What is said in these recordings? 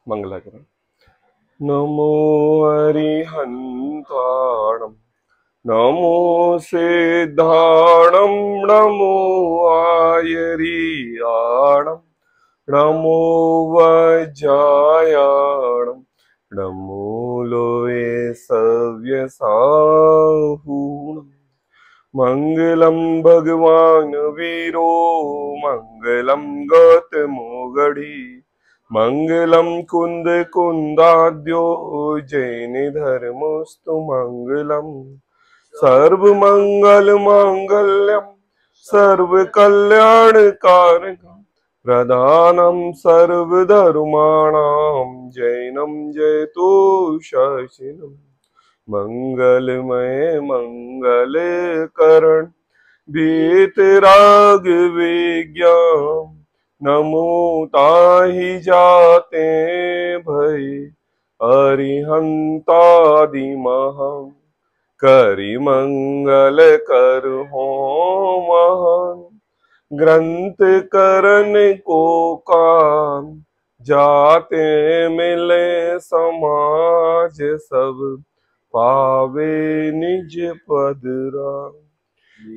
मंगलाचरण। नमो अरिहन्ताणं नमो सिद्धाणं नमो आयरियाणं नमो वज्रायाणं नमो लोये सव्यसाहूणम्। मंगलम भगवान वीरो मंगलम गौतमो गढ़ी मंगलम कुंद कुंदाद्यो जैन धर्मस्तु मंगलम। सर्व मंगल मांगल्यम सर्व कल्याण कारकम प्रधानम सर्वधर्माणां जैनम जयतु शशिनम्। मंगलमय मंगल करण भीतराग विज्ञान नमो ताहि जाते भय अरिहंतादि महान करि मंगल कर हो महान ग्रंथ करन को कान जाते मिले समाज सब पावे निज पद राम।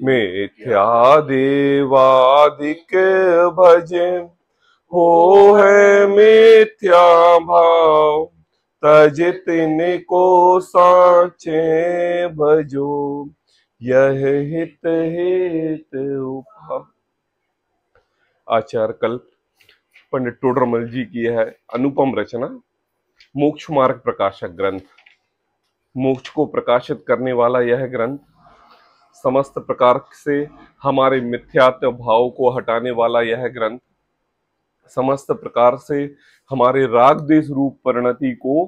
मिथ्या देवादिक भजे हो है मिथ्या भाव तज तिनको साचे भजो यह हित हित उपा। आचार्य कल्प पंडित टोडरमल जी की है अनुपम रचना मोक्ष मार्ग प्रकाशक ग्रंथ। मोक्ष को प्रकाशित करने वाला यह ग्रंथ समस्त प्रकार से हमारे मिथ्यात्व भाव को हटाने वाला यह ग्रंथ समस्त प्रकार से हमारे राग देश रूप परिणति को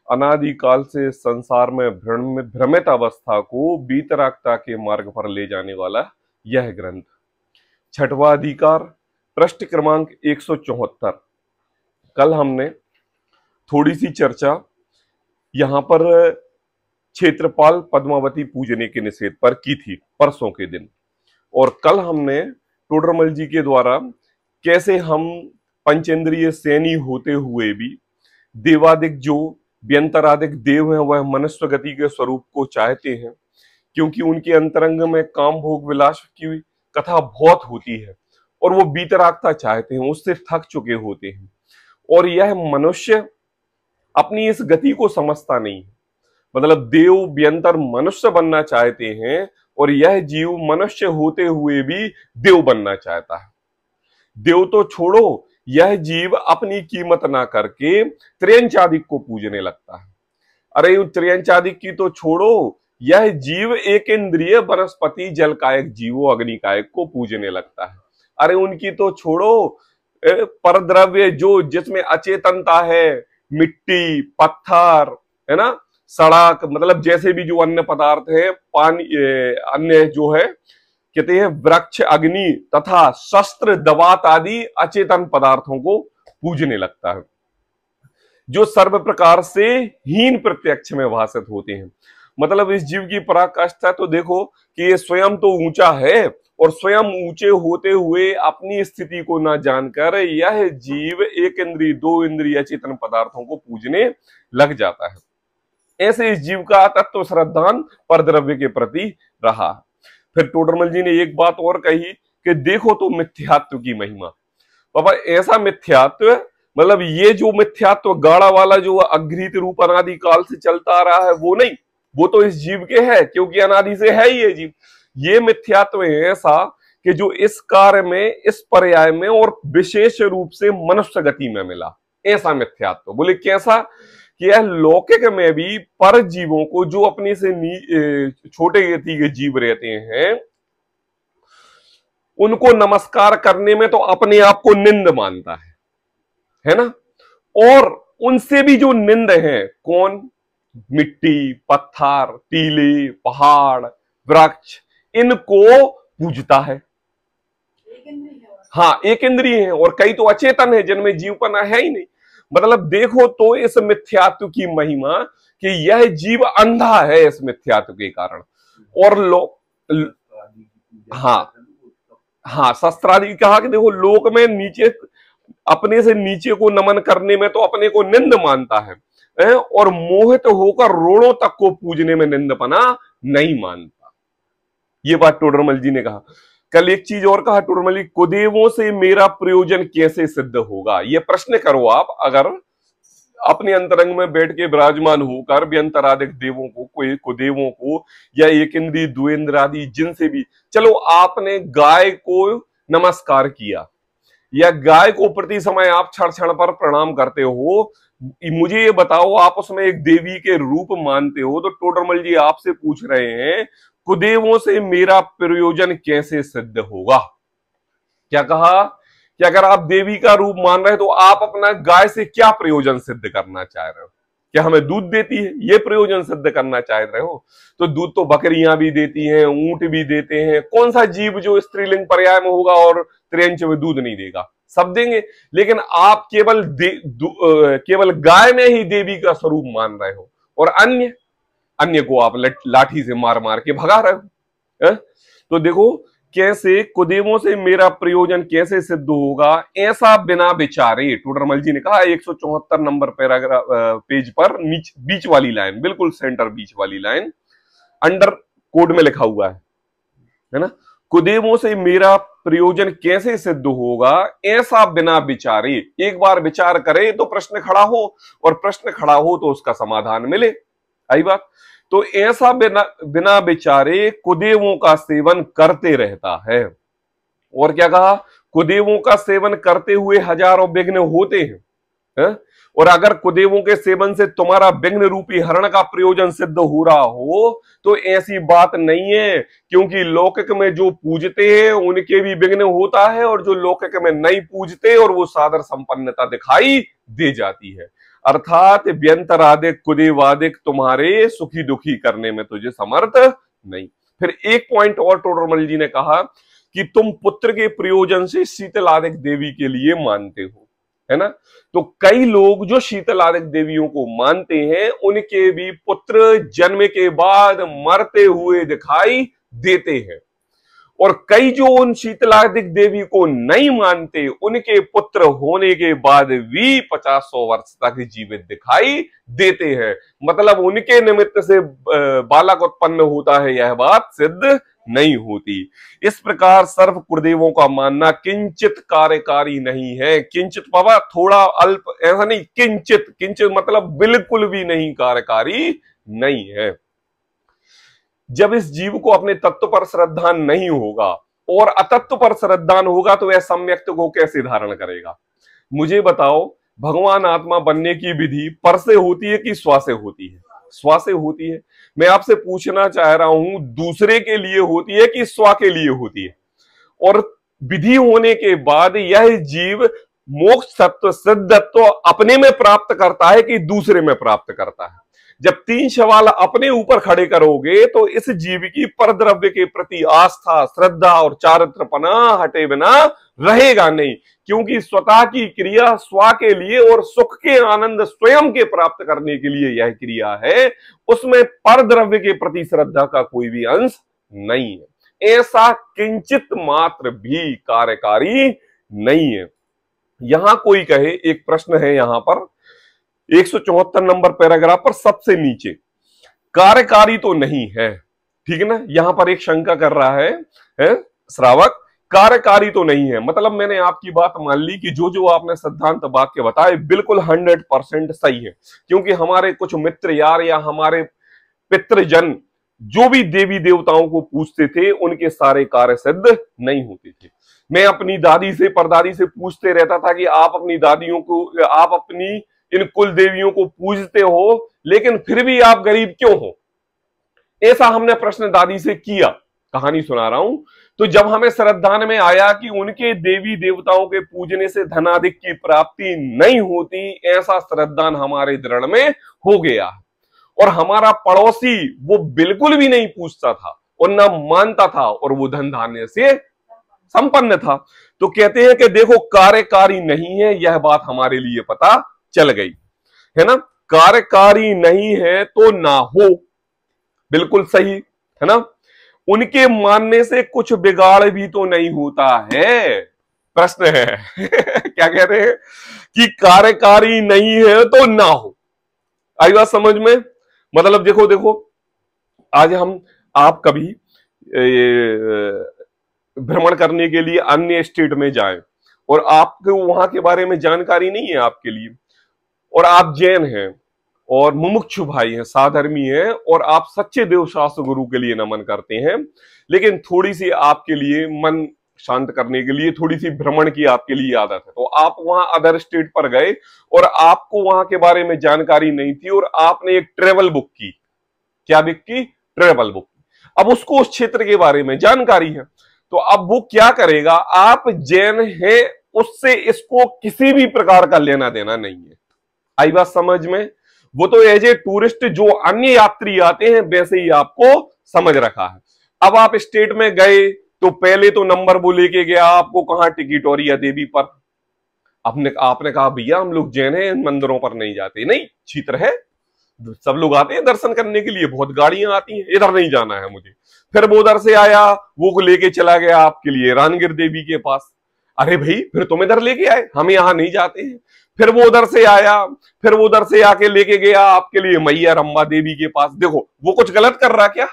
अनादिकाल से संसार में भ्रमित अवस्था को बीतरागता के मार्ग पर ले जाने वाला यह ग्रंथ। छठवां अधिकार पृष्ठ क्रमांक 174। कल हमने थोड़ी सी चर्चा यहां पर क्षेत्रपाल पद्मावती पूजने के निषेध पर की थी परसों के दिन, और कल हमने टोडरमल जी के द्वारा कैसे हम पंचेंद्रिय सैनी होते हुए भी देवादिक जो व्यंतरादिक देव हैं वह मनुष्य गति के स्वरूप को चाहते हैं, क्योंकि उनके अंतरंग में काम भोग विलास की कथा बहुत होती है और वो बीतरागता चाहते हैं, उससे थक चुके होते हैं। और यह मनुष्य अपनी इस गति को समझता नहीं है, मतलब देव व्यंतर मनुष्य बनना चाहते हैं और यह जीव मनुष्य होते हुए भी देव बनना चाहता है। देव तो छोड़ो, यह जीव अपनी कीमत ना करके त्र्यंचादिक को पूजने लगता है। अरे त्र्यंचादिक की तो छोड़ो, यह जीव एक इंद्रिय वनस्पति जल कायक जीवो अग्नि कायक को पूजने लगता है। अरे उनकी तो छोड़ो, परद्रव्य जो जिसमें अचेतनता है, मिट्टी पत्थर है ना, सड़क, मतलब जैसे भी जो अन्य पदार्थ है, पानी, अन्य जो है कहते हैं वृक्ष अग्नि तथा शस्त्र दवात आदि अचेतन पदार्थों को पूजने लगता है, जो सर्व प्रकार से हीन प्रत्यक्ष में भाषित होते हैं। मतलब इस जीव की पराकाष्ठा तो देखो कि ये स्वयं तो ऊंचा है और स्वयं ऊंचे होते हुए अपनी स्थिति को ना जानकर यह जीव एक इंद्रिय दो इंद्रिय अचेतन पदार्थों को पूजने लग जाता है। ऐसे इस जीव का तत्व श्रद्धान परद्रव्य के प्रति रहा। फिर टोडरमल जी ने एक बात और कही कि देखो तो मिथ्यात्व की महिमा। बाबा ऐसा मिथ्यात्व, मतलब ये जो मिथ्यात्व गाढ़ा वाला जो अघृत रूप अनादिकाल से चलता आ रहा है वो नहीं, वो तो इस जीव के है क्योंकि अनादि से है ही ये जीव। ये मिथ्यात्व है ऐसा कि जो इस कार्य में, इस पर्याय में और विशेष रूप से मनुष्य गति में मिला, ऐसा मिथ्यात्व। बोले कैसा कि यह लौकिक में भी पर जीवों को जो अपने से छोटे गति के जीव रहते हैं उनको नमस्कार करने में तो अपने आप को निंद मानता है ना, और उनसे भी जो निंद है कौन, मिट्टी पत्थर टीले पहाड़ वृक्ष, इनको पूजता है। हाँ एक इंद्रिय है और कई तो अचेतन है जिनमें जीवपना है ही नहीं। मतलब देखो तो इस मिथ्यात्व की महिमा कि यह जीव अंधा है इस मिथ्यात्व के कारण। और हाँ हाँ शस्त्रादि कहा कि देखो लोक में नीचे अपने से नीचे को नमन करने में तो अपने को निंद मानता है, और मोहित होकर रोड़ों तक को पूजने में निंदपना नहीं मानता। ये बात टोडरमल जी ने कहा। कल एक चीज और कहा टोडरमल जी, कुदेवों से मेरा प्रयोजन कैसे सिद्ध होगा? ये प्रश्न करो आप अगर अपने अंतरंग में बैठ के विराजमान होकर व्यंतरादिक देवों को, कोई कुदेवों को या एक इंद्री द्वेंद्र आदि जिनसे भी, चलो आपने गाय को नमस्कार किया या गाय को प्रति समय आप क्षण क्षण पर प्रणाम करते हो, मुझे ये बताओ आप उसमें एक देवी के रूप मानते हो, तो टोडरमल जी आपसे पूछ रहे हैं कुदेवों से मेरा प्रयोजन कैसे सिद्ध होगा? क्या कहा कि अगर आप देवी का रूप मान रहे हो तो आप अपना गाय से क्या प्रयोजन सिद्ध करना चाह रहे हो? क्या हमें दूध देती है, ये प्रयोजन सिद्ध करना चाह रहे हो? तो दूध तो बकरियां भी देती हैं, ऊंट भी देते हैं। कौन सा जीव जो स्त्रीलिंग पर्याय में होगा और त्रियंच में दूध नहीं देगा? सब देंगे। लेकिन आप केवल गाय में ही देवी का स्वरूप मान रहे हो और अन्य को आप लाठी से मार मार के भगा रहे हो। तो देखो कैसे कुदेवों से मेरा प्रयोजन कैसे सिद्ध होगा, ऐसा बिना विचारे। टोडरमल जी ने कहा 174 नंबर पैराग्राफ पेज पर बीच वाली लाइन, बिल्कुल सेंटर बीच वाली लाइन अंडर कोड में लिखा हुआ है ना। कुदेवों से मेरा प्रयोजन कैसे सिद्ध होगा, ऐसा बिना विचारे। एक बार विचार करे तो प्रश्न खड़ा हो, और प्रश्न खड़ा हो तो उसका समाधान मिले। आई बात? तो ऐसा बिना विचारे कुदेवों का सेवन करते रहता है। और क्या कहा? कुदेवों का सेवन करते हुए हजारों विघ्न होते हैं। और अगर कुदेवों के सेवन से तुम्हारा विघ्न रूपी हरण का प्रयोजन सिद्ध हो रहा हो तो ऐसी बात नहीं है, क्योंकि लौकिक में जो पूजते हैं उनके भी विघ्न होता है, और जो लौकिक में नहीं पूजते और वो सादर संपन्नता दिखाई दे जाती है। अर्थात व्यंतरादिक कुदेवादिक तुम्हारे सुखी दुखी करने में तुझे समर्थ नहीं। फिर एक पॉइंट और टोडरमल जी ने कहा कि तुम पुत्र के प्रयोजन से शीतलादिक देवी के लिए मानते हो, है ना। तो कई लोग जो शीतलादिक देवियों को मानते हैं उनके भी पुत्र जन्म के बाद मरते हुए दिखाई देते हैं, और कई जो उन शीतलादिक देवी को नहीं मानते उनके पुत्र होने के बाद भी 50-100 वर्ष तक जीवित दिखाई देते हैं। मतलब उनके निमित्त से बालक उत्पन्न होता है, यह बात सिद्ध नहीं होती। इस प्रकार सर्व कुलदेवों का मानना किंचित कार्यकारी नहीं है। किंचित पावा थोड़ा अल्प, ऐसा नहीं, किंचित। किंचित मतलब बिल्कुल भी नहीं कार्यकारी नहीं है। जब इस जीव को अपने तत्व पर श्रद्धा नहीं होगा और अतत्व पर श्रद्धा होगा तो वह सम्यक्त को कैसे धारण करेगा? मुझे बताओ, भगवान आत्मा बनने की विधि पर से होती है कि स्व से होती है? स्व से होती है। मैं आपसे पूछना चाह रहा हूं, दूसरे के लिए होती है कि स्व के लिए होती है? और विधि होने के बाद यह जीव मोक्ष तत्व सिद्धत्व अपने में प्राप्त करता है कि दूसरे में प्राप्त करता है? जब तीन सवाल अपने ऊपर खड़े करोगे तो इस जीव की परद्रव्य के प्रति आस्था, श्रद्धा और चारित्रपना हटे बिना रहेगा नहीं, क्योंकि स्वतः की क्रिया स्व के लिए और सुख के आनंद स्वयं के प्राप्त करने के लिए यह क्रिया है, उसमें परद्रव्य के प्रति श्रद्धा का कोई भी अंश नहीं है। ऐसा किंचित मात्र भी कार्यकारी नहीं है। यहां कोई कहे, एक प्रश्न है यहां पर 174 नंबर पैराग्राफ पर सबसे नीचे, कार्यकारी तो नहीं है, ठीक है ना। यहां पर एक शंका कर रहा है श्रावक, कार्यकारी तो नहीं है। मतलब मैंने आपकी बात मान ली कि जो जो आपने सिद्धांत वाक्य बताए बिल्कुल 100% सही है, क्योंकि हमारे कुछ मित्र यार या हमारे पितृजन जो भी देवी देवताओं को पूछते थे उनके सारे कार्य सिद्ध नहीं होते थे। मैं अपनी दादी से परदादी से पूछते रहता था कि आप अपनी दादियों को, आप अपनी इन कुल देवियों को पूजते हो लेकिन फिर भी आप गरीब क्यों हो? ऐसा हमने प्रश्न दादी से किया, कहानी सुना रहा हूं। तो जब हमें श्रद्धा में आया कि उनके देवी देवताओं के पूजने से धनाधिक की प्राप्ति नहीं होती, ऐसा श्रद्धा हमारे दृढ़ में हो गया। और हमारा पड़ोसी वो बिल्कुल भी नहीं पूछता था और न मानता था, और वो धन धान्य से संपन्न था। तो कहते हैं कि देखो कार्यकारी नहीं है, यह बात हमारे लिए पता चल गई, है ना। कार्यकारी नहीं है तो ना हो, बिल्कुल सही है ना। उनके मानने से कुछ बिगाड़ भी तो नहीं होता है। प्रश्न है क्या कह रहे हैं कि कार्यकारी नहीं है तो ना हो। आई बात समझ में? मतलब देखो देखो, आज आप कभी भ्रमण करने के लिए अन्य स्टेट में जाएं और आपको वहां के बारे में जानकारी नहीं है आपके लिए, और आप जैन हैं और मुमुक्षु भाई हैं, साधर्मी हैं, और आप सच्चे देवशास्त्र गुरु के लिए नमन करते हैं, लेकिन थोड़ी सी आपके लिए मन शांत करने के लिए थोड़ी सी भ्रमण की आपके लिए आदत है, तो आप वहां अदर स्टेट पर गए और आपको वहां के बारे में जानकारी नहीं थी और आपने एक ट्रेवल बुक की। क्या बुक की? Travel book. अब उसको उस क्षेत्र के बारे में जानकारी है, तो अब वो क्या करेगा, आप जैन है उससे इसको किसी भी प्रकार का लेना देना नहीं है। आई बात समझ में? वो तो एज ए टूरिस्ट जो अन्य यात्री आते हैं वैसे ही आपको समझ रखा है। अब आप स्टेट में गए तो पहले तो नंबर वो लेके गया आपको कहां, टिकिटोरिया देवी पर। आपने कहा भैया हम लोग जैन हैं, मंदिरों पर नहीं जाते। नहीं, क्षेत्र है, सब लोग आते हैं दर्शन करने के लिए, बहुत गाड़ियां आती हैं, इधर नहीं जाना है मुझे। फिर वो उधर से आया, वो लेके चला गया आपके लिए रानगिर देवी के पास। अरे भाई फिर तुम इधर लेके आए, हम यहां नहीं जाते हैं। फिर वो उधर से आया, फिर वो उधर से आके लेके गया आपके लिए मैया रंबा देवी के पास। देखो वो कुछ गलत कर रहा क्या?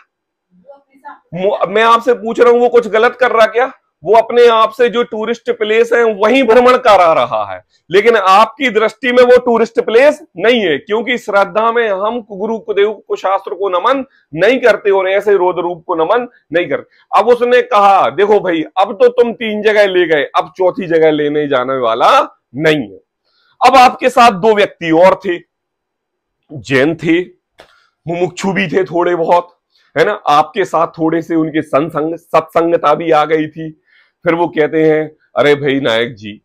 मैं आपसे पूछ रहा हूं, वो कुछ गलत कर रहा क्या? वो अपने आप से जो टूरिस्ट प्लेस है वहीं भ्रमण करा रहा है, लेकिन आपकी दृष्टि में वो टूरिस्ट प्लेस नहीं है, क्योंकि श्रद्धा में हम गुरु कुदेव को शास्त्र को नमन नहीं करते और ऐसे रोद रूप को नमन नहीं करते। अब उसने कहा देखो भाई अब तो तुम 3 जगह ले गए, अब चौथी जगह लेने जाने वाला नहीं है। अब आपके साथ 2 व्यक्ति और थे, जैन थे, मुमुक्षु भी थे थोड़े बहुत, है ना, आपके साथ थोड़े से उनके सत्संगता भी आ गई थी। फिर वो कहते हैं अरे भाई नायक जी,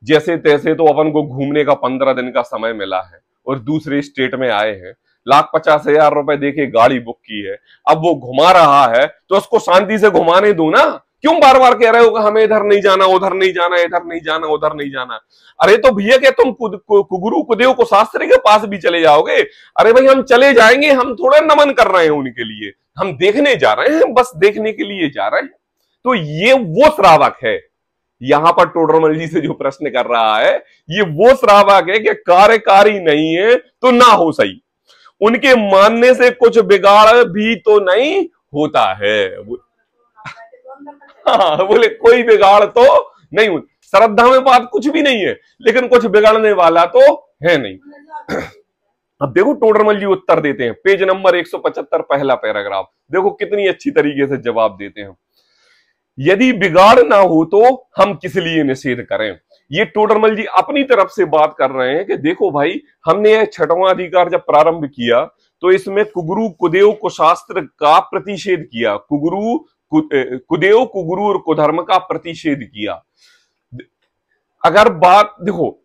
जैसे तैसे तो अपन को घूमने का 15 दिन का समय मिला है और दूसरे स्टेट में आए हैं, 1,50,000 रुपए देके गाड़ी बुक की है, अब वो घुमा रहा है तो उसको शांति से घुमाने दो ना। क्यों बार बार कह रहे हो कि हमें इधर नहीं जाना, उधर नहीं जाना, इधर नहीं जाना, उधर नहीं जाना? अरे तो भैया क्या तुम गुरु कुदेव को शास्त्री के पास भी चले जाओगे? अरे भाई हम चले जाएंगे, हम थोड़ा नमन कर रहे हैं उनके लिए, हम देखने जा रहे हैं, बस देखने के लिए जा रहे हैं। तो ये वो श्रावक है, यहां पर टोडरमल जी से जो प्रश्न कर रहा है, ये वो श्रावक है कि कार्यकारी नहीं है तो ना हो सही, उनके मानने से कुछ बिगाड़ भी तो नहीं होता है। हाँ, बोले कोई बिगाड़ तो नहीं होता, श्रद्धा में बात कुछ भी नहीं है, लेकिन कुछ बिगाड़ने वाला तो है नहीं। अब देखो टोडरमल जी उत्तर देते हैं, पेज नंबर 175 पहला पैराग्राफ, देखो कितनी अच्छी तरीके से जवाब देते हैं। यदि बिगाड़ ना हो तो हम किस लिए निषेध करें? ये टोडरमल जी अपनी तरफ से बात कर रहे हैं कि देखो भाई हमने यह 6वां अधिकार जब प्रारंभ किया तो इसमें कुगुरु कुदेव कुशास्त्र का प्रतिषेध किया, कुदेव कुगुरु और कुधर्म का प्रतिषेध किया। अगर बात देखो,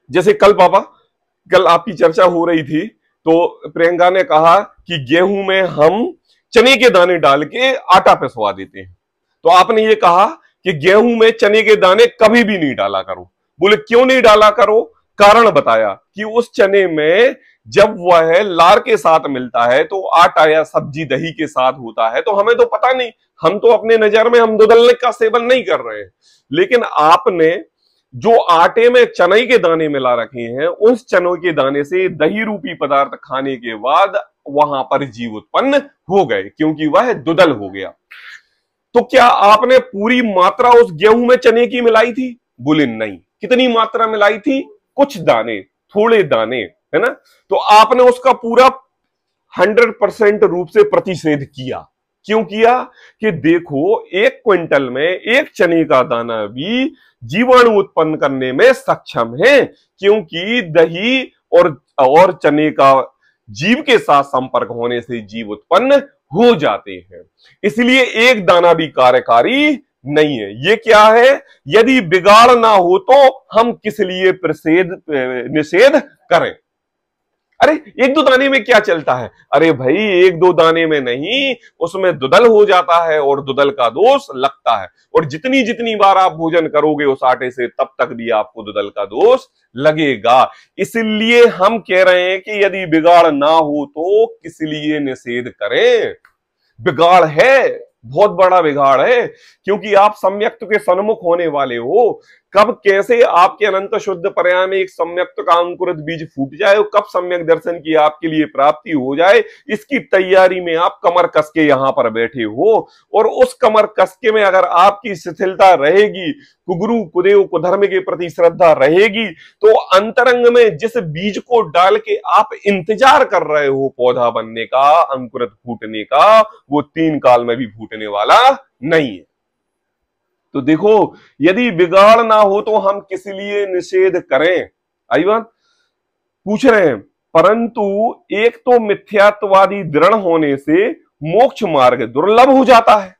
जैसे कल आपकी चर्चा हो रही थी तो प्रियंका ने कहा कि गेहूं में हम चने के दाने डाल के आटा पिसवा देते हैं, तो आपने ये कहा कि गेहूं में चने के दाने कभी भी नहीं डाला करो। बोले क्यों नहीं डाला करो? कारण बताया कि उस चने में जब वह लार के साथ मिलता है तो आटा या सब्जी दही के साथ होता है, तो हमें तो पता नहीं, हम तो अपने नजर में हम दुदलने का सेवन नहीं कर रहे हैं, लेकिन आपने जो आटे में चने के दाने मिला रखे हैं उस चनों के दाने से दही रूपी पदार्थ खाने के बाद वहां पर जीव उत्पन्न हो गए, क्योंकि वह दुदल हो गया। तो क्या आपने पूरी मात्रा उस गेहूं में चने की मिलाई थी? बोले नहीं। कितनी मात्रा मिलाई थी? कुछ दाने, थोड़े दाने, है ना। तो आपने उसका पूरा 100% रूप से प्रतिषेध किया। क्यों किया? कि देखो 1 क्विंटल में 1 चने का दाना भी जीवाणु उत्पन्न करने में सक्षम है, क्योंकि दही और चने का जीव के साथ संपर्क होने से जीव उत्पन्न हो जाते हैं, इसलिए एक दाना भी कार्यकारी नहीं है। ये क्या है? यदि बिगाड़ ना हो तो हम किस लिए निषेध करें? अरे 1-2 दाने में क्या चलता है? अरे भाई 1-2 दाने में नहीं, उसमें दुदल हो जाता है और दुदल का दोष लगता है, और जितनी जितनी बार आप भोजन करोगे उस आटे से तब तक भी आपको दुदल का दोष लगेगा। इसलिए हम कह रहे हैं कि यदि बिगाड़ ना हो तो किस लिए निषेध करें? बिगाड़ है बहुत बड़ा बिगाड़ है, क्योंकि आप सम्यक्त के सन्मुख होने वाले हो। कब कैसे आपके अनंत शुद्ध पर्याय में एक सम्यक्त का अंकुरित बीज फूट जाए और कब सम्यक दर्शन की आपके लिए प्राप्ति हो जाए, इसकी तैयारी में आप कमर कस के यहां पर बैठे हो। और उस कमर कसके में अगर आपकी शिथिलता रहेगी, कुगुरु कुदेव कुधर्म के प्रति श्रद्धा रहेगी, तो अंतरंग में जिस बीज को डाल के आप इंतजार कर रहे हो पौधा बनने का, अंकुरित फूटने का, वो 3 काल में भी फूटने वाला नहीं है। तो देखो, यदि बिगाड़ ना हो तो हम किस लिए निषेध करें? आई बात पूछ रहे हैं। परंतु एक तो मिथ्यात्ववादी दृढ़ होने से मोक्ष मार्ग दुर्लभ हो जाता है।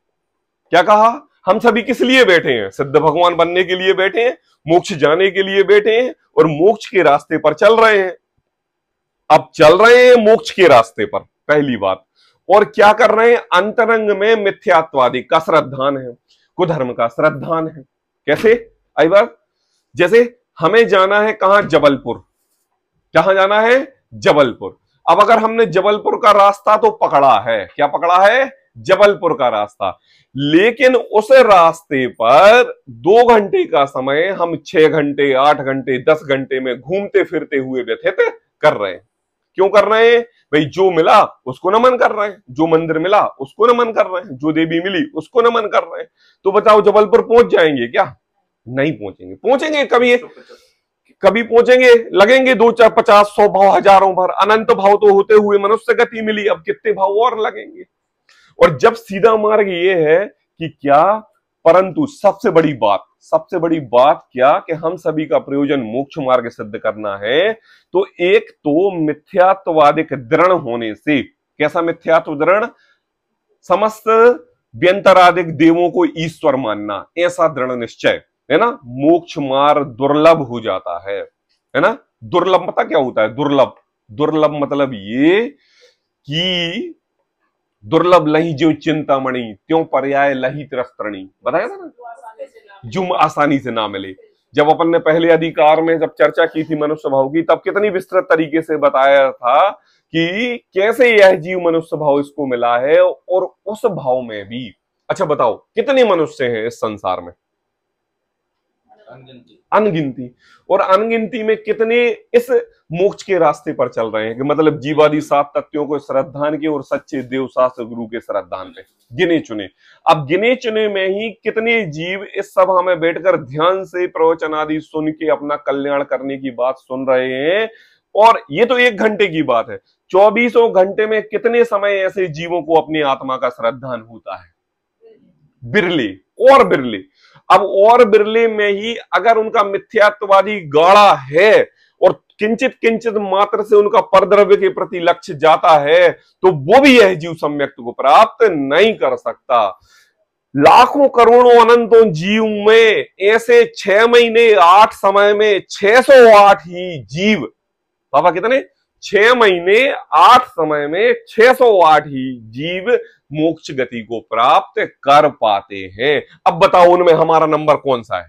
क्या कहा? हम सभी किस लिए बैठे हैं? सिद्ध भगवान बनने के लिए बैठे हैं, मोक्ष जाने के लिए बैठे हैं और मोक्ष के रास्ते पर चल रहे हैं। अब चल रहे हैं मोक्ष के रास्ते पर, पहली बात। और क्या कर रहे हैं? अंतरंग में मिथ्यात्ववादी का श्रद्धान है, कुधर्म का श्रद्धान है। कैसे? आई बात, जैसे हमें जाना है कहां? जबलपुर। कहां जाना है? जबलपुर। अब अगर हमने जबलपुर का रास्ता तो पकड़ा है, क्या पकड़ा है? जबलपुर का रास्ता। लेकिन उस रास्ते पर 2 घंटे का समय हम 6 घंटे, 8 घंटे, 10 घंटे में घूमते फिरते हुए व्यतीत कर रहे हैं। क्यों कर रहे हैं भाई? जो मिला उसको नमन कर रहे हैं, जो मंदिर मिला उसको नमन कर रहे हैं, जो देवी मिली उसको नमन कर रहे हैं। तो बताओ, जबलपुर पहुंच जाएंगे क्या? नहीं पहुंचेंगे। पहुंचेंगे कभी, कभी पहुंचेंगे, लगेंगे 2, 4, 50, 100 भाव, हजारों भर, अनंत भाव तो होते हुए मनुष्य गति मिली, अब कितने भाव और लगेंगे। और जब सीधा मार्ग ये है कि क्या, परंतु सबसे बड़ी बात क्या, कि हम सभी का प्रयोजन मोक्ष मार्ग सिद्ध करना है। तो एक तो मिथ्यात्ववादिक दृढ़ होने से, कैसा मिथ्यात्व दृढ़? समस्त व्यंतरादिक देवों को ईश्वर मानना, ऐसा दृढ़ निश्चय है ना। मोक्ष मार्ग दुर्लभ हो जाता है ना। दुर्लभ मतलब क्या होता है? दुर्लभ मतलब ये कि दुर्लभ लही ज्यों चिंतामणि, त्यों पर्याय लही त्रस्तरणी, बताया था ना, जो आसानी से ना मिले। जब अपन ने पहले अधिकार में जब चर्चा की थी मनुष्य भाव की, तब कितनी विस्तृत तरीके से बताया था कि कैसे यह जीव मनुष्य भाव इसको मिला है। और उस भाव में भी, अच्छा बताओ, कितने मनुष्य हैं इस संसार में? अनगिनती। और अनगिनती में कितने इस मोक्ष के रास्ते पर चल रहे हैं, कि मतलब जीवादि 7 तत्वों को श्रद्धान के और सच्चे देव शास्त्र गुरु के श्रद्धान पे गिने चुने। अब गिने चुने में ही कितने जीव इस सभा में बैठकर ध्यान से प्रवचन आदि सुन के अपना कल्याण करने की बात सुन रहे हैं। और ये तो 1 घंटे की बात है, 24 घंटे में कितने समय ऐसे जीवों को अपनी आत्मा का श्रद्धान होता है? बिरले और बिरले। अब और बिरले में ही अगर उनका मिथ्यात्ववादी गाढ़ा है और किंचित किंचित मात्र से उनका परद्रव्य के प्रति लक्ष्य जाता है, तो वो भी यह जीव सम्यक्त को प्राप्त नहीं कर सकता। लाखों करोड़ों अनंतों जीव में ऐसे 6 महीने 8 समय में 608 ही जीव, पापा कितने? 6 महीने 8 समय में 608 ही जीव मोक्ष गति को प्राप्त कर पाते हैं। अब बताओ, उनमें हमारा नंबर कौन सा है?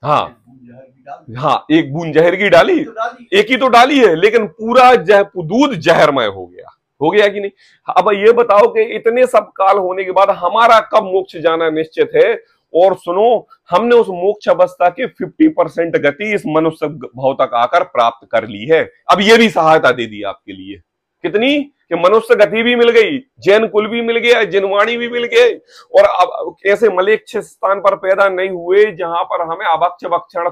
हाँ, एक बूंद जहर की डाली, एक ही तो डाली है, लेकिन पूरा दूध जहरमय हो गया कि नहीं? अब ये बताओ कि इतने सब काल होने के बाद हमारा कब मोक्ष जाना निश्चित है? और सुनो, हमने उस मोक्ष अवस्था की 50% गति इस मनुष्य भाव तक आकर प्राप्त कर ली है। अब ये भी सहायता दे दी आपके लिए, कितनी? कि मनुष्य गति भी मिल गई, जैन कुल भी मिल गया, जिनवाणी भी मिल गए। और अब ऐसे मलेच्छ स्थान पर पैदा नहीं हुए जहां पर हमें अभक्ष भक्षण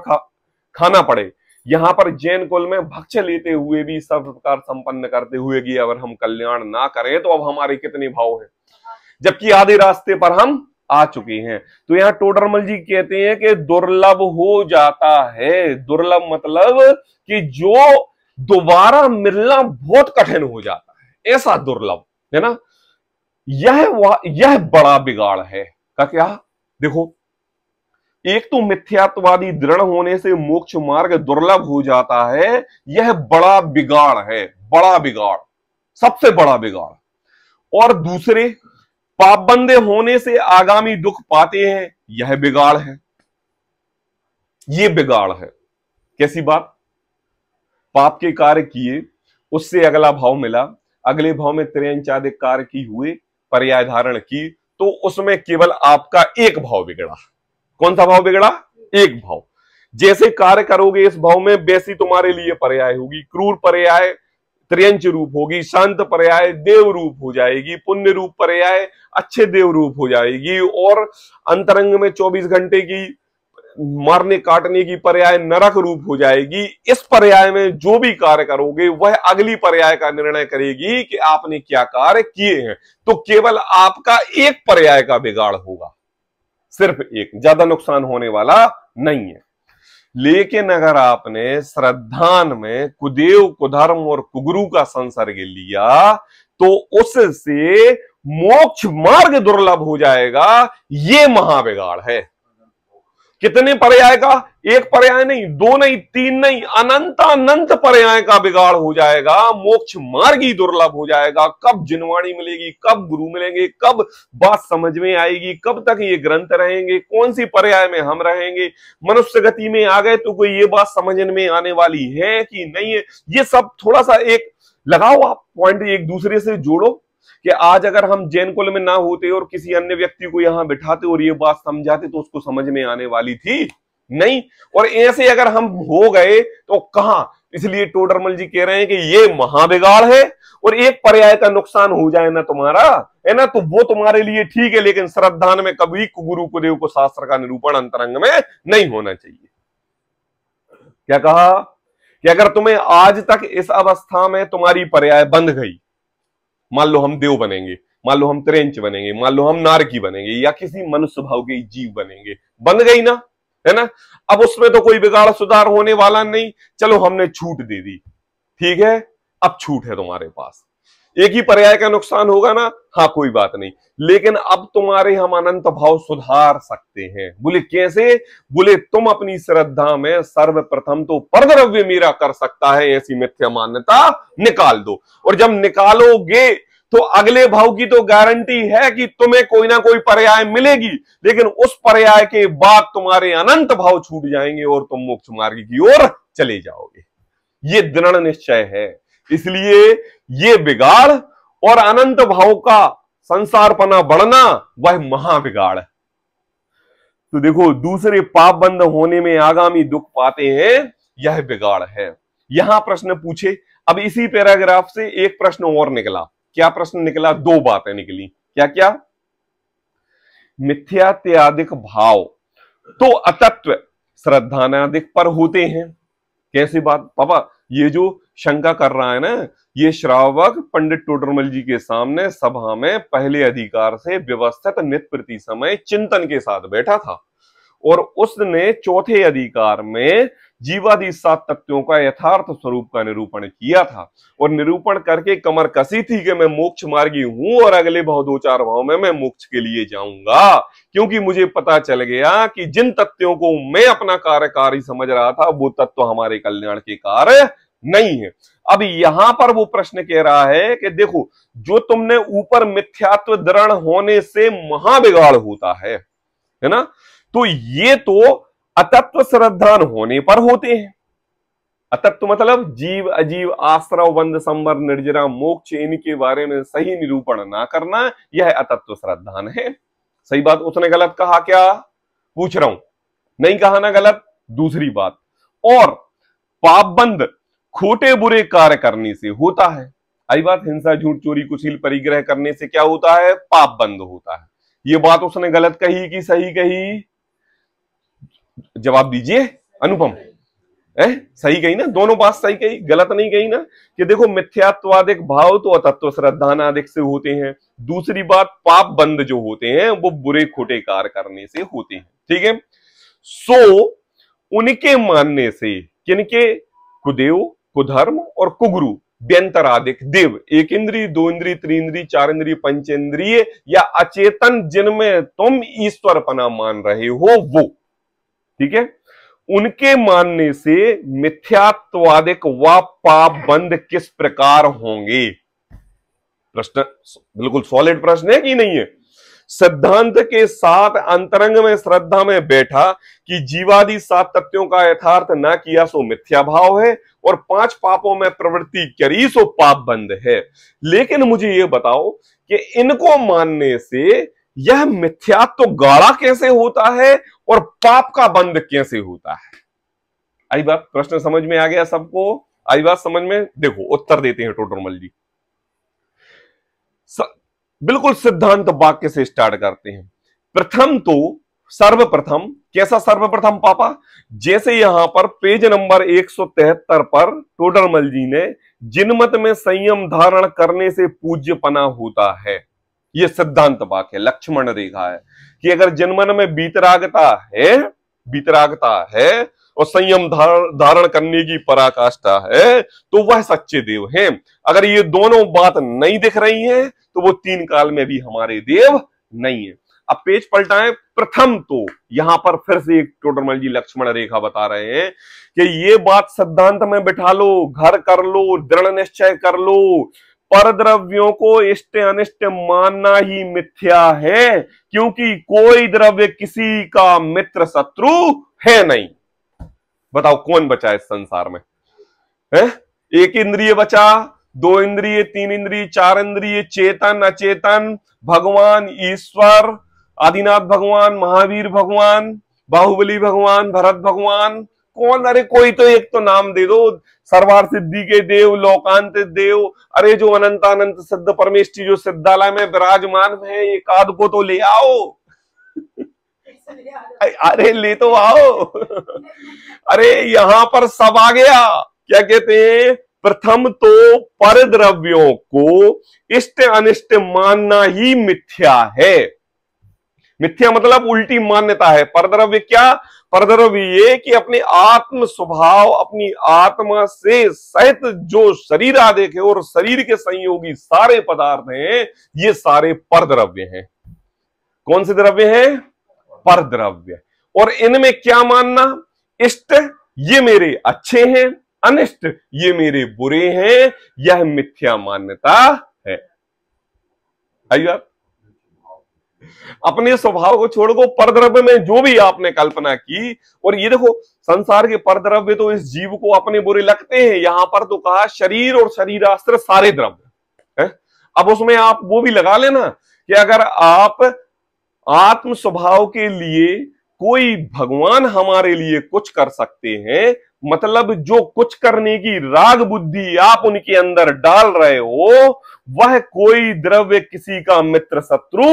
खाना पड़े। यहां पर जैन कुल में भक्ष लेते हुए भी सब प्रकार संपन्न करते हुए कि अगर हम कल्याण ना करें तो अब हमारे कितने भाव हैं, जबकि आधे रास्ते पर हम आ चुके हैं। तो यहाँ टोडरमल जी कहते हैं कि दुर्लभ हो जाता है। दुर्लभ मतलब कि जो दोबारा मिलना बहुत कठिन हो जाता है, ऐसा दुर्लभ है ना। यह बड़ा बिगाड़ है का क्या? देखो, एक तो मिथ्यात्ववादी दृढ़ होने से मोक्ष मार्ग दुर्लभ हो जाता है, यह बड़ा बिगाड़ है, बड़ा बिगाड़, सबसे बड़ा बिगाड़। और दूसरे, पाप बंदे होने से आगामी दुख पाते हैं, यह बिगाड़ है। यह बिगाड़ है। कैसी बात? पाप के कार्य किए, उससे अगला भाव मिला, अगले भाव में त्र्यंचादिक कार्य की हुए, पर्याय धारण की, तो उसमें केवल आपका एक भाव बिगड़ा। कौन सा भाव बिगड़ा? एक भाव। जैसे कार्य करोगे इस भाव में वैसी तुम्हारे लिए पर्याय होगी। क्रूर पर्याय त्र्यंच रूप होगी, शांत पर्याय देव रूप हो जाएगी, पुण्य रूप पर्याय अच्छे देव रूप हो जाएगी, और अंतरंग में 24 घंटे की मारने काटने की पर्याय नरक रूप हो जाएगी। इस पर्याय में जो भी कार्य करोगे वह अगली पर्याय का निर्णय करेगी कि आपने क्या कार्य किए हैं। तो केवल आपका एक पर्याय का बिगाड़ होगा, सिर्फ एक, ज्यादा नुकसान होने वाला नहीं है। लेकिन अगर आपने श्रद्धान में कुदेव, कुधर्म और कुगुरु का संसर्ग लिया तो उससे मोक्ष मार्ग दुर्लभ हो जाएगा। ये महाबिगाड़ है। कितने पर्याय का? एक पर्याय नहीं, दो नहीं, तीन नहीं, अनंत अनंत पर्याय का बिगाड़ हो जाएगा। मोक्ष मार्ग ही दुर्लभ हो जाएगा। कब जिनवाणी मिलेगी, कब गुरु मिलेंगे, कब बात समझ में आएगी, कब तक ये ग्रंथ रहेंगे, कौन सी पर्याय में हम रहेंगे, मनुष्य गति में आ गए तो कोई ये बात समझ में आने वाली है कि नहीं है। ये सब थोड़ा सा एक लगाओ, आप पॉइंट एक दूसरे से जोड़ो कि आज अगर हम जैन कुल में ना होते और किसी अन्य व्यक्ति को यहां बिठाते और ये बात समझाते तो उसको समझ में आने वाली थी नहीं। और ऐसे अगर हम हो गए तो कहां। इसलिए टोडरमल जी कह रहे हैं कि ये महाबिगाड़ है, और एक पर्याय का नुकसान हो जाए ना तुम्हारा, है ना, तो वो तुम्हारे लिए ठीक है, लेकिन श्रद्धान में कभी गुरु कुदेव को शास्त्र का निरूपण अंतरंग में नहीं होना चाहिए। क्या कहा कि अगर तुम्हें आज तक इस अवस्था में तुम्हारी पर्याय बंध गई, मान लो हम देव बनेंगे, मान लो हम त्रेंच बनेंगे, मान लो हम नारकी बनेंगे, या किसी मनुष्य भाव के जीव बनेंगे, बन गई ना, है ना। अब उसमें तो कोई बिगाड़ सुधार होने वाला नहीं। चलो हमने छूट दे दी, ठीक है, अब छूट है तुम्हारे पास। एक ही पर्याय का नुकसान होगा ना, हाँ कोई बात नहीं, लेकिन अब तुम्हारे हम अनंत भाव सुधार सकते हैं। बोले कैसे? बोले तुम अपनी श्रद्धा में सर्वप्रथम तो परद्रव्य मेरा कर सकता है ऐसी मिथ्या मान्यता निकाल दो। और जब निकालोगे तो अगले भाव की तो गारंटी है कि तुम्हें कोई ना कोई पर्याय मिलेगी, लेकिन उस पर्याय के बाद तुम्हारे अनंत भाव छूट जाएंगे और तुम मोक्ष मार्ग की ओर चले जाओगे। ये दृढ़ निश्चय है। इसलिए ये बिगाड़ और अनंत भाव का संसारपना बढ़ना वह महाबिगाड़ है। तो देखो, दूसरे पाप बंद होने में आगामी दुख पाते हैं, यह बिगाड़ है। यहां प्रश्न पूछे। अब इसी पैराग्राफ से एक प्रश्न और निकला। क्या प्रश्न निकला? दो बातें निकली। क्या क्या? मिथ्यात्यादिक भाव तो अतत्व श्रद्धानादिक पर होते हैं। कैसी बात पापा? ये जो शंका कर रहा है ना, ये श्रावक पंडित टोडरमल जी के सामने सभा में पहले अधिकार से व्यवस्थित नित्य प्रति समय चिंतन के साथ बैठा था, और उसने चौथे अधिकार में जीवादि 7 तत्वों का यथार्थ स्वरूप का निरूपण किया था, और निरूपण करके कमर कसी थी कि मैं मोक्ष मार्गी हूं और अगले भाव 2-4 भाव में मैं मोक्ष के लिए जाऊंगा, क्योंकि मुझे पता चल गया कि जिन तत्वों को मैं अपना कार्यकारी समझ रहा था वो तत्व हमारे कल्याण के कार्य नहीं है। अब यहां पर वो प्रश्न कह रहा है कि देखो, जो तुमने ऊपर मिथ्यात्व दृढ़ होने से महाबिगाड़ होता है ना, तो ये तो अतत्व श्रद्धान होने पर होते हैं। अतत्व मतलब जीव अजीव आश्रव बंध संवर निर्जरा मोक्ष, इनके बारे में सही निरूपण ना करना, यह अतत्व श्रद्धान है। सही बात उसने गलत कहा क्या? पूछ रहा हूं, नहीं कहा ना गलत। दूसरी बात, और पाप बंद खोटे बुरे कार्य करने से होता है। आई बात, हिंसा झूठ चोरी कुशील परिग्रह करने से क्या होता है? पाप बंद होता है। ये बात उसने गलत कही कि सही कही? जवाब दीजिए अनुपम। सही कही ना? दोनों बात सही कही, गलत नहीं कही ना। कि देखो, मिथ्यात्वादिक भाव तो अतत्व श्रद्धानादिक से होते हैं। दूसरी बात, पाप बंद जो होते हैं वो बुरे खोटे कार्य करने से होते हैं। ठीक है, सो उनके मानने से, किनके? कुदेव, कुधर्म और कुगुरु, व्यंतरादिक देव, एक इंद्रिय, दो इंद्रिय, त्रिंद्रिय, चार इंद्रिय, पंचेंद्रिय या अचेतन जिनमें तुम ईश्वरपना मान रहे हो वो, ठीक है, उनके मानने से मिथ्यात्वादिक व पाप बंद किस प्रकार होंगे? प्रश्न बिल्कुल सॉलिड प्रश्न है कि नहीं है? सिद्धांत के साथ अंतरंग में श्रद्धा में बैठा कि जीवादि 7 तत्वों का यथार्थ न किया सो मिथ्या भाव है, और 5 पापों में प्रवृत्ति करी सो पाप बंद है। लेकिन मुझे ये बताओ कि इनको मानने से यह मिथ्यात्व गाढ़ा कैसे होता है और पाप का बंद कैसे होता है? आई बात, प्रश्न समझ में आ गया सबको? आई बात समझ में? देखो उत्तर देते हैं टोडरमल जी। बिल्कुल सिद्धांत वाक्य से स्टार्ट करते हैं। प्रथम तो सर्वप्रथम, कैसा सर्वप्रथम पापा? जैसे यहां पर पेज नंबर 173 पर टोडरमल जी ने जिनमत में संयम धारण करने से पूज्यपना होता है, यह सिद्धांत वाक्य लक्ष्मण रेखा है कि अगर जिनमन में बीतरागता है और संयम धारण करने की पराकाष्ठा है तो वह सच्चे देव हैं। अगर ये दोनों बात नहीं दिख रही हैं तो वो 3 काल में भी हमारे देव नहीं है। अब पेज पलटाएं। प्रथम तो यहां पर फिर से एक टोडरमल जी लक्ष्मण रेखा बता रहे हैं कि ये बात सिद्धांत में बिठा लो, घर कर लो, दृढ़ निश्चय कर लो, पर द्रव्यों को इष्ट अनिष्ट मानना ही मिथ्या है, क्योंकि कोई द्रव्य किसी का मित्र शत्रु है नहीं। बताओ कौन बचा इस संसार में? है? 1 इंद्रिय बचा, 2 इंद्रिय, 3 इंद्रिय, 4 इंद्रिय, चेतन अचेतन, भगवान ईश्वर, आदिनाथ भगवान, महावीर भगवान, बाहुबली भगवान, भरत भगवान, कौन? अरे कोई तो एक तो नाम दे दो। सर्वार सिद्धि के देव, लोकांत देव, अरे जो अनंतानंत सिद्ध परमेष्ठी जो सिद्धालय में विराजमान है, एक आध को तो ले आओ। अरे ले तो आओ। अरे यहां पर सब आ गया। क्या कहते हैं? प्रथम तो पर द्रव्यों को इष्ट अनिष्ट मानना ही मिथ्या है। मिथ्या मतलब उल्टी मान्यता है। परद्रव्य क्या? परद्रव्य ये कि अपने आत्म स्वभाव, अपनी आत्मा से सहित जो शरीर आदेख है और शरीर के संयोगी सारे पदार्थ हैं, ये सारे परद्रव्य हैं। कौन से द्रव्य हैं? परद्रव्य। और इनमें क्या मानना? इष्ट ये मेरे अच्छे हैं, अनिष्ट ये मेरे बुरे हैं, यह मिथ्या मान्यता है। आइए, अपने स्वभाव को छोड़ को परद्रव्य में जो भी आपने कल्पना की, और ये देखो संसार के परद्रव्य तो इस जीव को अपने बुरे लगते हैं। यहां पर तो कहा शरीर और शरीरास्त्र सारे द्रव्य है। अब उसमें आप वो भी लगा लेना कि अगर आप आत्म स्वभाव के लिए कोई भगवान हमारे लिए कुछ कर सकते हैं, मतलब जो कुछ करने की राग बुद्धि आप उनके अंदर डाल रहे हो, वह कोई द्रव्य किसी का मित्र शत्रु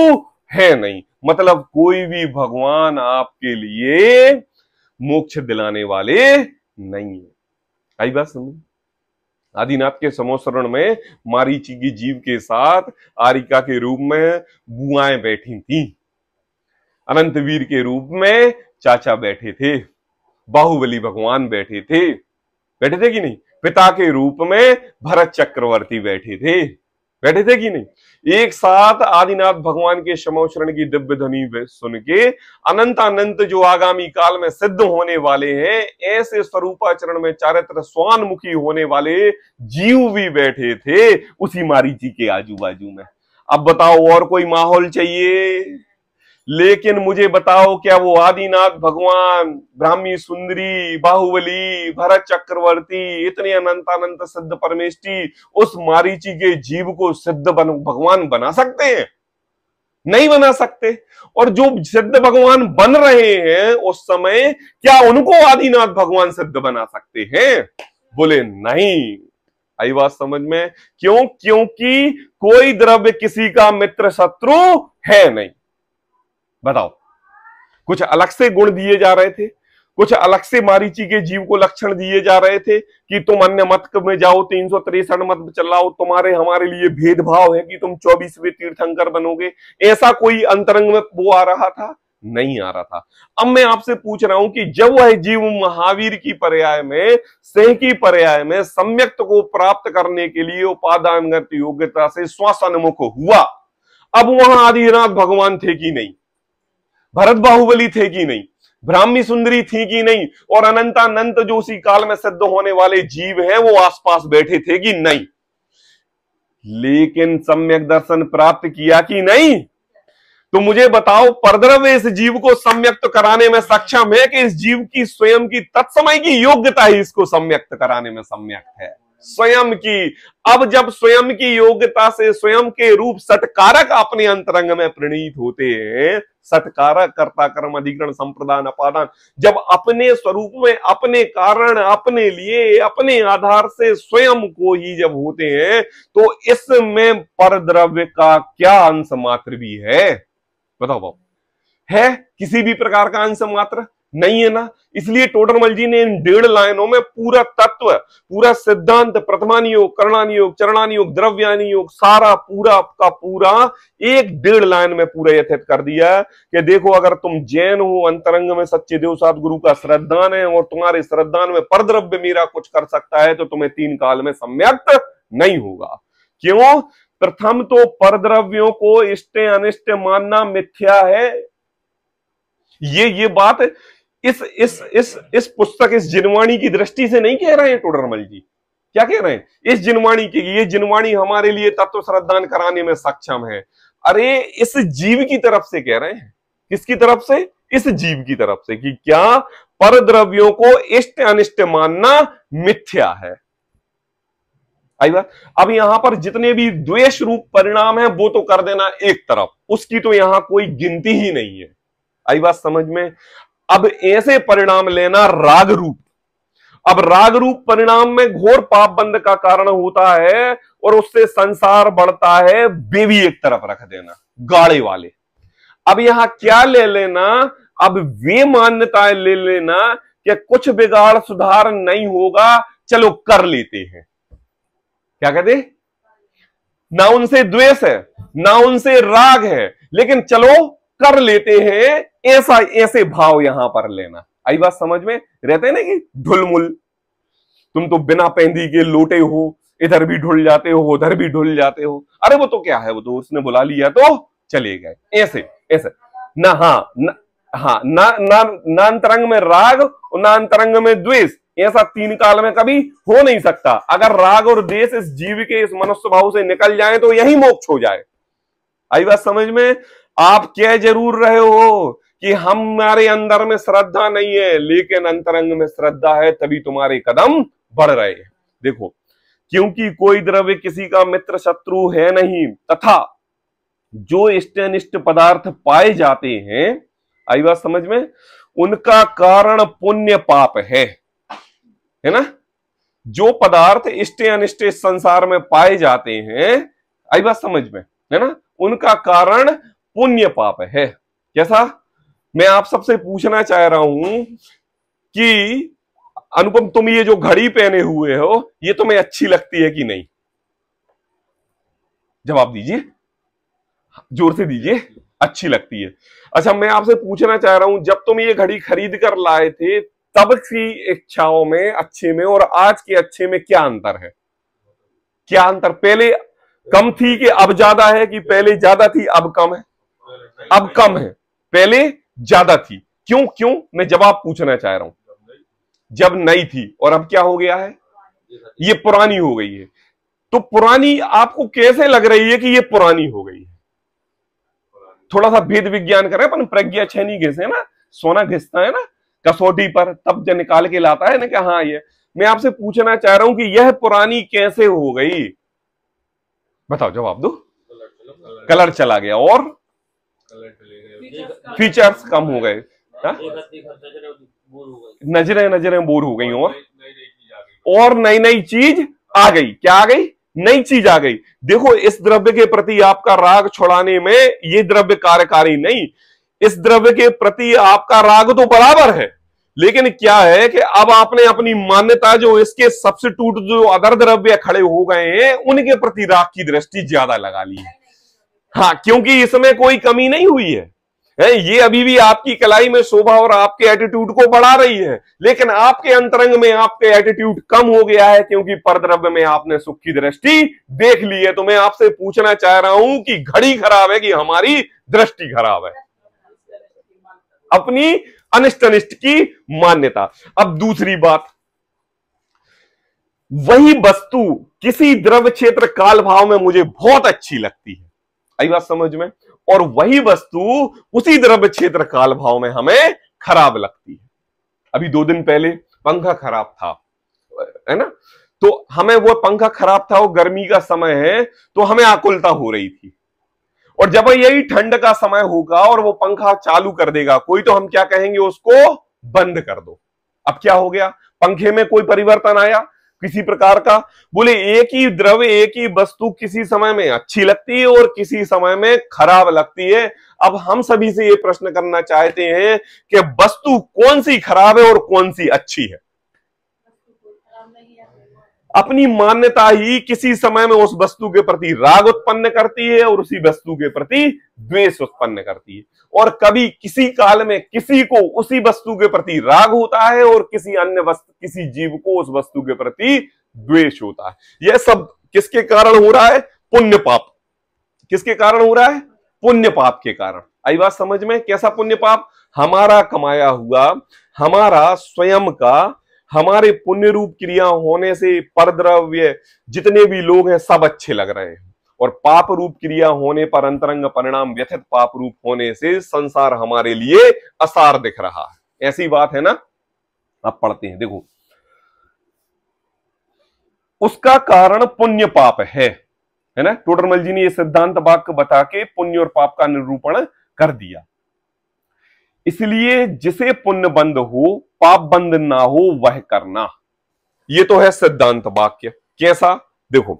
है नहीं। मतलब कोई भी भगवान आपके लिए मोक्ष दिलाने वाले नहीं है। आई बात समझ? आदिनाथ के समोसरण में मारीची की जीव के साथ आरिका के रूप में बुआएं बैठी थी, अनंतवीर के रूप में चाचा बैठे थे, बाहुबली भगवान बैठे थे कि नहीं? पिता के रूप में भरत चक्रवर्ती बैठे थे कि नहीं? एक साथ आदिनाथ भगवान के समोशरण की दिव्य ध्वनि सुन के अनंत जो आगामी काल में सिद्ध होने वाले हैं, ऐसे स्वरूपाचरण में चारित्र स्वानमुखी होने वाले जीव भी बैठे थे उसी मारीची के आजू बाजू में। अब बताओ और कोई माहौल चाहिए? लेकिन मुझे बताओ, क्या वो आदिनाथ भगवान, ब्राह्मी सुंदरी, बाहुबली, भरत चक्रवर्ती, इतने अनंतानंत सिद्ध परमेष्ठी उस मारीची के जीव को सिद्ध भगवान बना सकते हैं? नहीं बना सकते। और जो सिद्ध भगवान बन रहे हैं उस समय, क्या उनको आदिनाथ भगवान सिद्ध बना सकते हैं? बोले नहीं। आई बात समझ में? क्यों? क्योंकि कोई द्रव्य किसी का मित्र शत्रु है नहीं। बताओ, कुछ अलग से गुण दिए जा रहे थे, कुछ अलग से मारीची के जीव को लक्षण दिए जा रहे थे कि तुम अन्य मत में जाओ, 363 मत चलाओ, तुम्हारे हमारे लिए भेदभाव है कि तुम 24वें तीर्थंकर बनोगे। ऐसा कोई अंतरंग में वो आ रहा था? नहीं आ रहा था। अब मैं आपसे पूछ रहा हूं कि जब वह जीव महावीर की पर्याय में, सिंह की पर्याय में सम्यक्त को प्राप्त करने के लिए उपादानगत योग्यता से श्वासोन्मुख हुआ, अब वहां आदिनाथ भगवान थे कि नहीं? भरत बाहुबली थे कि नहीं? ब्राह्मी सुंदरी थी कि नहीं? और अनंतानंत जो उसी काल में सिद्ध होने वाले जीव हैं वो आसपास बैठे थे कि नहीं? लेकिन सम्यक दर्शन प्राप्त किया कि नहीं? तो मुझे बताओ, परद्रव्य इस जीव को सम्यक्त कराने में सक्षम है कि इस जीव की स्वयं की तत्समय की योग्यता ही इसको सम्यक्त कराने में सम्यक्त है? स्वयं की। अब जब स्वयं की योग्यता से स्वयं के रूप सटकारक अपने अंतरंग में प्रणीत होते हैं, सटकारक कर्ता कर्म अधिकरण संप्रदान अपादान, जब अपने स्वरूप में अपने कारण अपने लिए अपने आधार से स्वयं को ही जब होते हैं, तो इसमें परद्रव्य का क्या अंश मात्र भी है? बताओ बाबू, है किसी भी प्रकार का अंश मात्र? नहीं है ना। इसलिए टोडरमल जी ने इन 1.5 लाइनों में पूरा तत्व, पूरा सिद्धांत, प्रथमानियोग, करणानियोग, चरणानियोग, द्रव्यानियोग, सारा पूरा का पूरा 1.5 लाइन में पूरा यथित कर दिया कि देखो, अगर तुम जैन हो, अंतरंग में सच्चे देव सात गुरु का श्रद्धान है और तुम्हारे श्रद्धान में परद्रव्य मेरा कुछ कर सकता है, तो तुम्हें 3 काल में सम्यक्त नहीं होगा। क्यों? प्रथम तो परद्रव्यों को इष्ट अनिष्ट मानना मिथ्या है। ये बात इस पुस्तक, इस जिनवाणी की दृष्टि से नहीं कह रहे हैं टोडरमल जी। क्या कह रहे हैं? इस जिनवाणी की, ये जिनवाणी हमारे लिए तत्व श्रद्धान कराने में सक्षम है। अरे इस जीव की तरफ से कह रहे हैं। किसकी तरफ से? इस जीव की तरफ से, कि क्या परद्रव्यों को इष्ट अनिष्ट मानना मिथ्या है। आई बात। अब यहां पर जितने भी द्वेष रूप परिणाम है वो तो कर देना एक तरफ, उसकी तो यहां कोई गिनती ही नहीं है। आई बात समझ में? अब ऐसे परिणाम लेना राग रूप। अब राग रूप परिणाम में घोर पाप बंध का कारण होता है और उससे संसार बढ़ता है, वे भी एक तरफ रख देना, गाड़े वाले। अब यहां क्या ले लेना? अब वे मान्यताएं ले लेना कि कुछ बिगाड़ सुधार नहीं होगा, चलो कर लेते हैं। क्या कहते? ना उनसे द्वेष है ना उनसे राग है, लेकिन चलो कर लेते हैं, ऐसे भाव यहां पर लेना। आई बात समझ में? रहते हैं ना कि ढुलमुल, तुम तो बिना पेंदी के लोटे हो, इधर भी ढुल जाते हो उधर भी ढुल जाते हो। अरे वो तो क्या है, वो तो उसने बुला लिया तो चले गए, ऐसे ऐसे ना। ना अंतरंग में राग और ना अंतरंग में द्वेष, ऐसा 3 काल में कभी हो नहीं सकता। अगर राग और द्वेष इस जीव के, इस मनुष्य भाव से निकल जाए तो यही मोक्ष हो जाए। आई बात समझ में? आप कह जरूर रहे हो कि हमारे अंदर में श्रद्धा नहीं है, लेकिन अंतरंग में श्रद्धा है, तभी तुम्हारे कदम बढ़ रहे हैं। देखो, क्योंकि कोई द्रव्य किसी का मित्र शत्रु है नहीं, तथा जो इष्ट अनिष्ट पदार्थ पाए जाते हैं, आई बात समझ में, उनका कारण पुण्य पाप है ना। जो पदार्थ इष्ट अनिष्ट इस संसार में पाए जाते हैं, आई बात समझ में, है ना, उनका कारण पुण्य पाप है। कैसा? मैं आप सबसे पूछना चाह रहा हूं कि अनुपम, तुम ये जो घड़ी पहने हुए हो, ये तुम्हें अच्छी लगती है कि नहीं? जवाब दीजिए, जोर से दीजिए। अच्छी लगती है। अच्छा, मैं आपसे पूछना चाह रहा हूं, जब तुम ये घड़ी खरीद कर लाए थे, तब की इच्छाओं में, अच्छे में और आज के अच्छे में क्या अंतर है? क्या अंतर? पहले कम थी कि अब ज्यादा है, कि पहले ज्यादा थी अब कम है? अब कम है, पहले ज्यादा थी। क्यों? मैं जवाब पूछना चाह रहा हूं। जब नई थी और अब क्या हो गया है? ये पुरानी हो गई है। तो पुरानी आपको कैसे लग रही है कि ये पुरानी हो गई है? थोड़ा सा भेद विज्ञान करें अपन। प्रज्ञा छेनी घिसे ना, सोना घिसता है ना कसौटी पर, तब जब निकाल के लाता है ना कि हाँ ये। मैं आपसे पूछना चाह रहा हूं कि यह पुरानी कैसे हो गई? बताओ, जवाब दो। कलर चला गया और फीचर्स कम हो गए, नजरें बोर हो गई और नई नई चीज आ गई। क्या आ गई? नई चीज आ गई। देखो, इस द्रव्य के प्रति आपका राग छुड़ाने में ये द्रव्य कार्यकारी नहीं, इस द्रव्य के प्रति आपका राग तो बराबर है, लेकिन क्या है कि अब आपने अपनी मान्यता, जो इसके सब्स्टिट्यूट जो अदर द्रव्य खड़े हो गए हैं, उनके प्रति राग की दृष्टि ज्यादा लगा ली है। हाँ, क्योंकि इसमें कोई कमी नहीं हुई है, ये अभी भी आपकी कलाई में शोभा और आपके एटीट्यूड को बढ़ा रही है, लेकिन आपके अंतरंग में आपके एटीट्यूड कम हो गया है, क्योंकि परद्रव्य में आपने सुख की दृष्टि देख ली है। तो मैं आपसे पूछना चाह रहा हूं कि घड़ी खराब है कि हमारी दृष्टि खराब है? अपनी अनिष्ट अनिष्ट की मान्यता। अब दूसरी बात, वही वस्तु किसी द्रव्य क्षेत्र काल भाव में मुझे बहुत अच्छी लगती है, आई बात समझ में, और वही वस्तु उसी द्रव्य क्षेत्र काल भाव में हमें खराब लगती है। अभी 2 दिन पहले पंखा खराब था, है ना, तो हमें वो पंखा खराब था, वो गर्मी का समय है, तो हमें आकुलता हो रही थी। और जब यही ठंड का समय होगा और वो पंखा चालू कर देगा कोई, तो हम क्या कहेंगे, उसको बंद कर दो। अब क्या हो गया, पंखे में कोई परिवर्तन आया किसी प्रकार का? बोले एक ही द्रव्य, एक ही वस्तु किसी समय में अच्छी लगती है और किसी समय में खराब लगती है। अब हम सभी से ये प्रश्न करना चाहते हैं कि वस्तु कौन सी खराब है और कौन सी अच्छी है? अपनी मान्यता ही किसी समय में उस वस्तु के प्रति राग उत्पन्न करती है और उसी वस्तु के प्रति द्वेष उत्पन्न करती है। और कभी किसी काल में किसी को उसी वस्तु के प्रति राग होता है और किसी अन्य वस्तु, किसी जीव को उस वस्तु के प्रति द्वेष होता है। यह सब किसके कारण हो रहा है? पुण्य पाप। किसके कारण हो रहा है? पुण्य पाप के कारण। आई बात समझ में? कैसा पुण्य पाप? हमारा कमाया हुआ, हमारा स्वयं का, हमारे पुण्य रूप क्रिया होने से परद्रव्य जितने भी लोग हैं सब अच्छे लग रहे हैं, और पाप रूप क्रिया होने पर अंतरंग परिणाम व्यथित पाप रूप होने से संसार हमारे लिए असार दिख रहा है। ऐसी बात है ना? अब पढ़ते हैं, देखो, उसका कारण पुण्य पाप है ना। टोडरमल जी ने यह सिद्धांत वाक्य बता के पुण्य और पाप का निरूपण कर दिया। इसलिए जिसे पुण्य बंद हो पाप बंद ना हो वह करना, ये तो है सिद्धांत वाक्य। कैसा? देखो,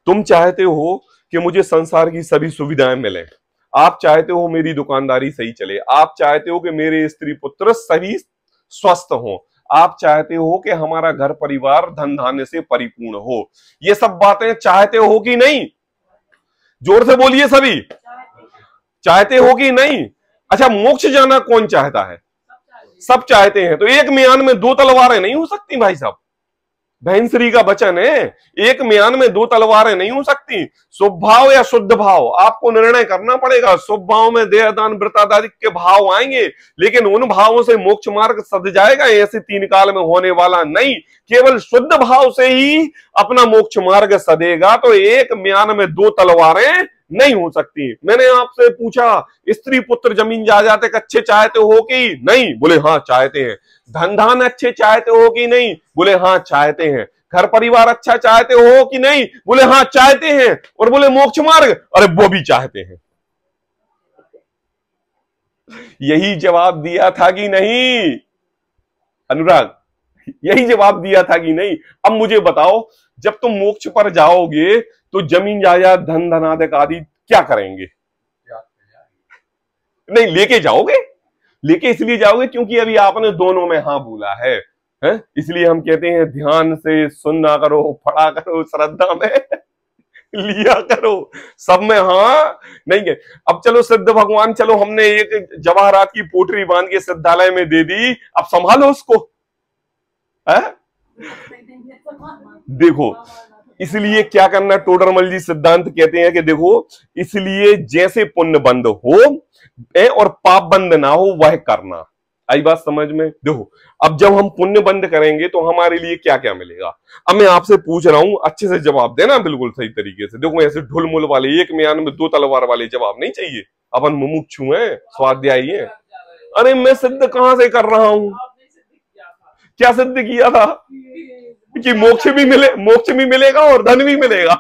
तुम चाहते हो कि मुझे संसार की सभी सुविधाएं मिले, आप चाहते हो मेरी दुकानदारी सही चले, आप चाहते हो कि मेरे स्त्री पुत्र सभी स्वस्थ हो, आप चाहते हो कि हमारा घर परिवार धन धान्य से परिपूर्ण हो। ये सब बातें चाहते हो कि नहीं? जोर से बोलिए सभी, चाहते हो कि नहीं? अच्छा, मोक्ष जाना कौन चाहता है? सब चाहते हैं। तो एक म्यान में 2 तलवारें नहीं हो सकती भाई साहब। बहन श्री का वचन है, एक म्यान में 2 तलवारें नहीं हो सकती। शुभ भाव या शुद्ध भाव, आपको निर्णय करना पड़ेगा। शुभ भाव में देहदान व्रतादादि के भाव आएंगे, लेकिन उन भावों से मोक्ष मार्ग सध जाएगा ऐसे 3 काल में होने वाला नहीं। केवल शुद्ध भाव से ही अपना मोक्ष मार्ग सधेगा। तो एक म्यान में 2 तलवारें नहीं हो सकती। मैंने आपसे पूछा, स्त्री पुत्र जमीन जायदाद अच्छे चाहते हो कि नहीं? बोले हाँ चाहते हैं। धन धान अच्छे चाहते हो कि नहीं? बोले हाँ चाहते हैं। घर परिवार अच्छा चाहते हो कि नहीं? बोले हाँ चाहते हैं। और बोले मोक्ष मार्ग, अरे वो भी चाहते हैं। यही जवाब दिया था कि नहीं अनुराग? यही जवाब दिया था कि नहीं? अब मुझे बताओ, जब तुम मोक्ष पर जाओगे तो जमीन जायदाद धन धनादि आदि क्या करेंगे? नहीं, लेके जाओगे। लेके इसलिए जाओगे क्योंकि अभी आपने दोनों में हाँ बोला है, इसलिए हम कहते हैं ध्यान से सुनना करो, पढ़ा करो, श्रद्धा में लिया करो, सब में हाँ नहीं है। अब चलो सिद्ध भगवान, चलो हमने एक जवाहरात की पोटरी बांध के सिद्धालय में दे दी, अब संभालो उसको, है? देखो, इसलिए क्या करना, टोडरमल जी सिद्धांत कहते हैं कि देखो, इसलिए जैसे पुण्य बंद हो और पाप बंद ना हो वह करना। आई बात समझ में? देखो, अब जब हम पुण्य बंद करेंगे तो हमारे लिए क्या क्या मिलेगा। अब मैं आपसे पूछ रहा हूं, अच्छे से जवाब देना बिल्कुल सही तरीके से। देखो, ऐसे ढुलमुल वाले, एक म्यान में 2 तलवार वाले जवाब नहीं चाहिए। अपन मुमुक्षु हैं, स्वाध्यायी हैं। अरे मैं सिद्ध कहां से कर रहा हूं? क्या सिद्ध किया था कि मोक्ष भी मिले, मोक्ष भी मिलेगा और धन भी मिलेगा।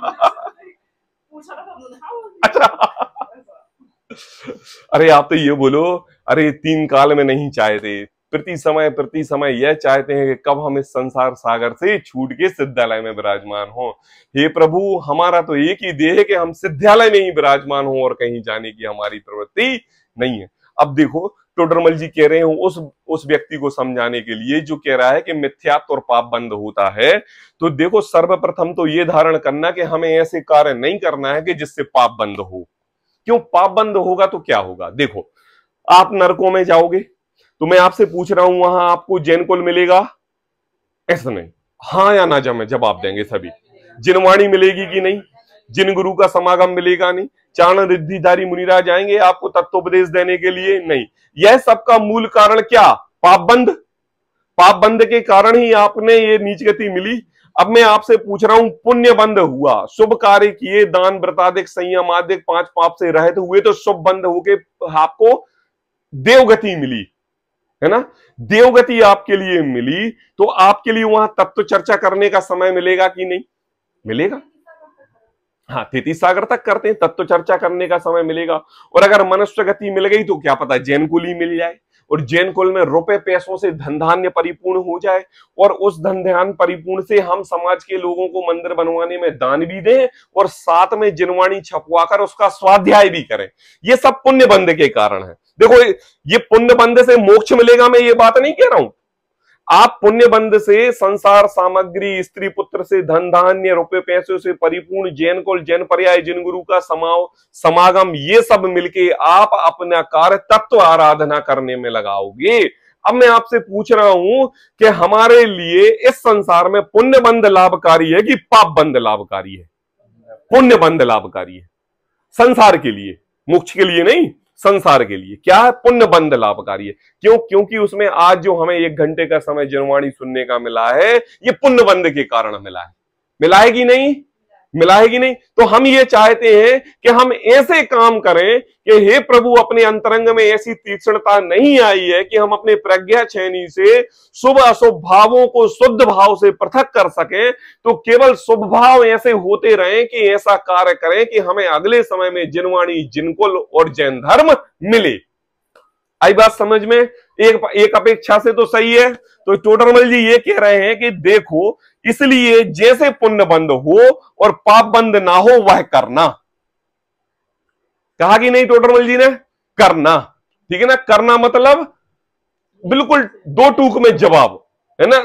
अच्छा, अरे आप तो ये बोलो, अरे 3 काल में नहीं चाहते, प्रति समय यह चाहते हैं कि कब हम इस संसार सागर से छूट के सिद्धालय में विराजमान हो। हे प्रभु, हमारा तो एक ही देह है कि हम सिद्धालय में ही विराजमान हो और कहीं जाने की हमारी प्रवृत्ति नहीं है। अब देखो, टोडरमल जी कह रहे हो उस व्यक्ति को समझाने के लिए जो कह रहा है कि मिथ्यात्व और पाप बंद होता है, तो देखो, सर्वप्रथम तो ये धारण करना कि हमें ऐसे कार्य नहीं करना है कि जिससे पाप बंद हो। क्यों? पाप बंद होगा तो क्या होगा? देखो, आप नरकों में जाओगे तो मैं आपसे पूछ रहा हूं, वहां आपको जैन कुल मिलेगा? ऐसा नहीं, हाँ या ना जवाब देंगे सभी। जिनवाणी मिलेगी कि नहीं? जिन गुरु का समागम मिलेगा नहीं? चारण रिद्धिधारी मुनिराज आएंगे आपको तत्वोपदेश देने के लिए? नहीं। यह सबका मूल कारण क्या? पाप बंद। पाप बंध के कारण ही आपने ये नीच गति मिली। अब मैं आपसे पूछ रहा हूं, पुण्य बंध हुआ, शुभ कार्य किए, दान व्रतादिक संयम आदिक 5 पाप से रहित हुए तो शुभ बंध होके आपको देवगति मिली, है ना। देवगति आपके लिए मिली तो आपके लिए वहां तत्व चर्चा करने का समय मिलेगा कि नहीं मिलेगा? हाँ, तिथि सागर तक करते हैं, तत्व चर्चा करने का समय मिलेगा। और अगर मनुष्य गति मिल गई तो क्या पता जैन कुल ही मिल जाए, और जैन कुल में रुपए पैसों से धन धान्य परिपूर्ण हो जाए, और उस धन ध्यान परिपूर्ण से हम समाज के लोगों को मंदिर बनवाने में दान भी दें और साथ में जिनवाणी छपवाकर उसका स्वाध्याय भी करें। ये सब पुण्य बंध के कारण है। देखो, ये पुण्य बंध से मोक्ष मिलेगा, मैं ये बात नहीं कह रहा हूं। आप पुण्य बंध से संसार सामग्री, स्त्री पुत्र से धन धान्य, रुपए पैसों से परिपूर्ण जैन कुल, जैन पर्याय, जिन गुरु का समागम, ये सब मिलके आप अपना कार्य तत्व आराधना करने में लगाओगे। अब मैं आपसे पूछ रहा हूं कि हमारे लिए इस संसार में पुण्य बंध लाभकारी है कि पाप बंध लाभकारी है? पुण्य बंध लाभकारी है संसार के लिए, मोक्ष के लिए नहीं, संसार के लिए। क्या है? पुण्य बंध लाभकारी है। क्यों? क्योंकि उसमें आज जो हमें 1 घंटे का समय जनवाणी सुनने का मिला है, ये पुण्य बंध के कारण मिला है। मिला है कि नहीं? मिला है कि नहीं? तो हम ये चाहते हैं कि हम ऐसे काम करें कि हे प्रभु, अपने अंतरंग में ऐसी तीक्ष्णता नहीं आई है कि हम अपने प्रज्ञा छेनी से शुभ अशुभ भावों को शुद्ध भाव से पृथक कर सकें, तो केवल शुभ भाव ऐसे होते रहें कि ऐसा कार्य करें कि हमें अगले समय में जिनवाणी, जिनकुल और जैन धर्म मिले। आई बात समझ में? एक अपेक्षा से तो सही है। तो टोडरमल जी ये कह रहे हैं कि देखो, इसलिए जैसे पुण्य बंध हो और पाप बंध ना हो वह करना। कहा कि नहीं टोडरमल जी ने? करना, ठीक है ना। करना मतलब बिल्कुल 2 टूक में जवाब, है ना।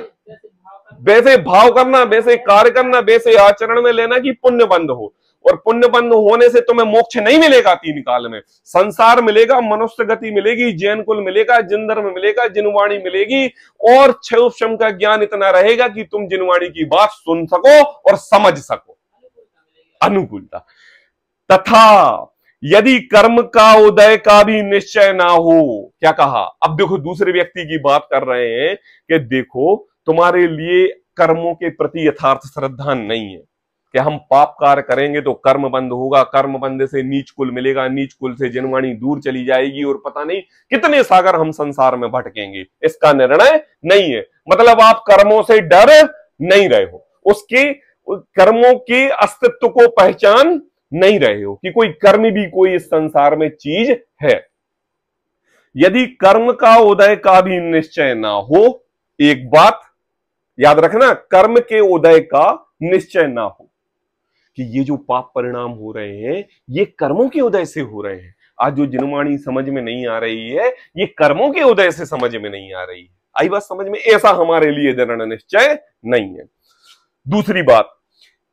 वैसे भाव करना, वैसे कार्य करना, वैसे आचरण में लेना कि पुण्य बंध हो। और पुण्य बंध होने से तुम्हें मोक्ष नहीं मिलेगा 3 काल में, संसार मिलेगा, मनुष्य गति मिलेगी, जैन कुल मिलेगा, जिन धर्म मिलेगा, जिनवाणी मिलेगी, और क्षम का ज्ञान इतना रहेगा कि तुम जिनवाणी की बात सुन सको और समझ सको। अनुकूलता। तथा यदि कर्म का उदय का भी निश्चय ना हो, क्या कहा? अब देखो, दूसरे व्यक्ति की बात कर रहे हैं कि देखो, तुम्हारे लिए कर्मों के प्रति यथार्थ श्रद्धा नहीं है कि हम पाप कार्य करेंगे तो कर्म बंद होगा, कर्म बंद से नीच कुल मिलेगा, नीच कुल से जिनवाणी दूर चली जाएगी, और पता नहीं कितने सागर हम संसार में भटकेंगे। इसका निर्णय नहीं है। मतलब आप कर्मों से डर नहीं रहे हो, उसके कर्मों के अस्तित्व को पहचान नहीं रहे हो कि कोई कर्म भी कोई इस संसार में चीज है। यदि कर्म का उदय का भी निश्चय ना हो, एक बात याद रखना, कर्म के उदय का निश्चय ना हो कि ये जो पाप परिणाम हो रहे हैं ये कर्मों के उदय से हो रहे हैं। आज जो जिनवाणी समझ में नहीं आ रही है, ये कर्मों के उदय से समझ में नहीं आ रही है। आई बात समझ में? ऐसा हमारे लिए दृढ़ निश्चय नहीं है। दूसरी बात,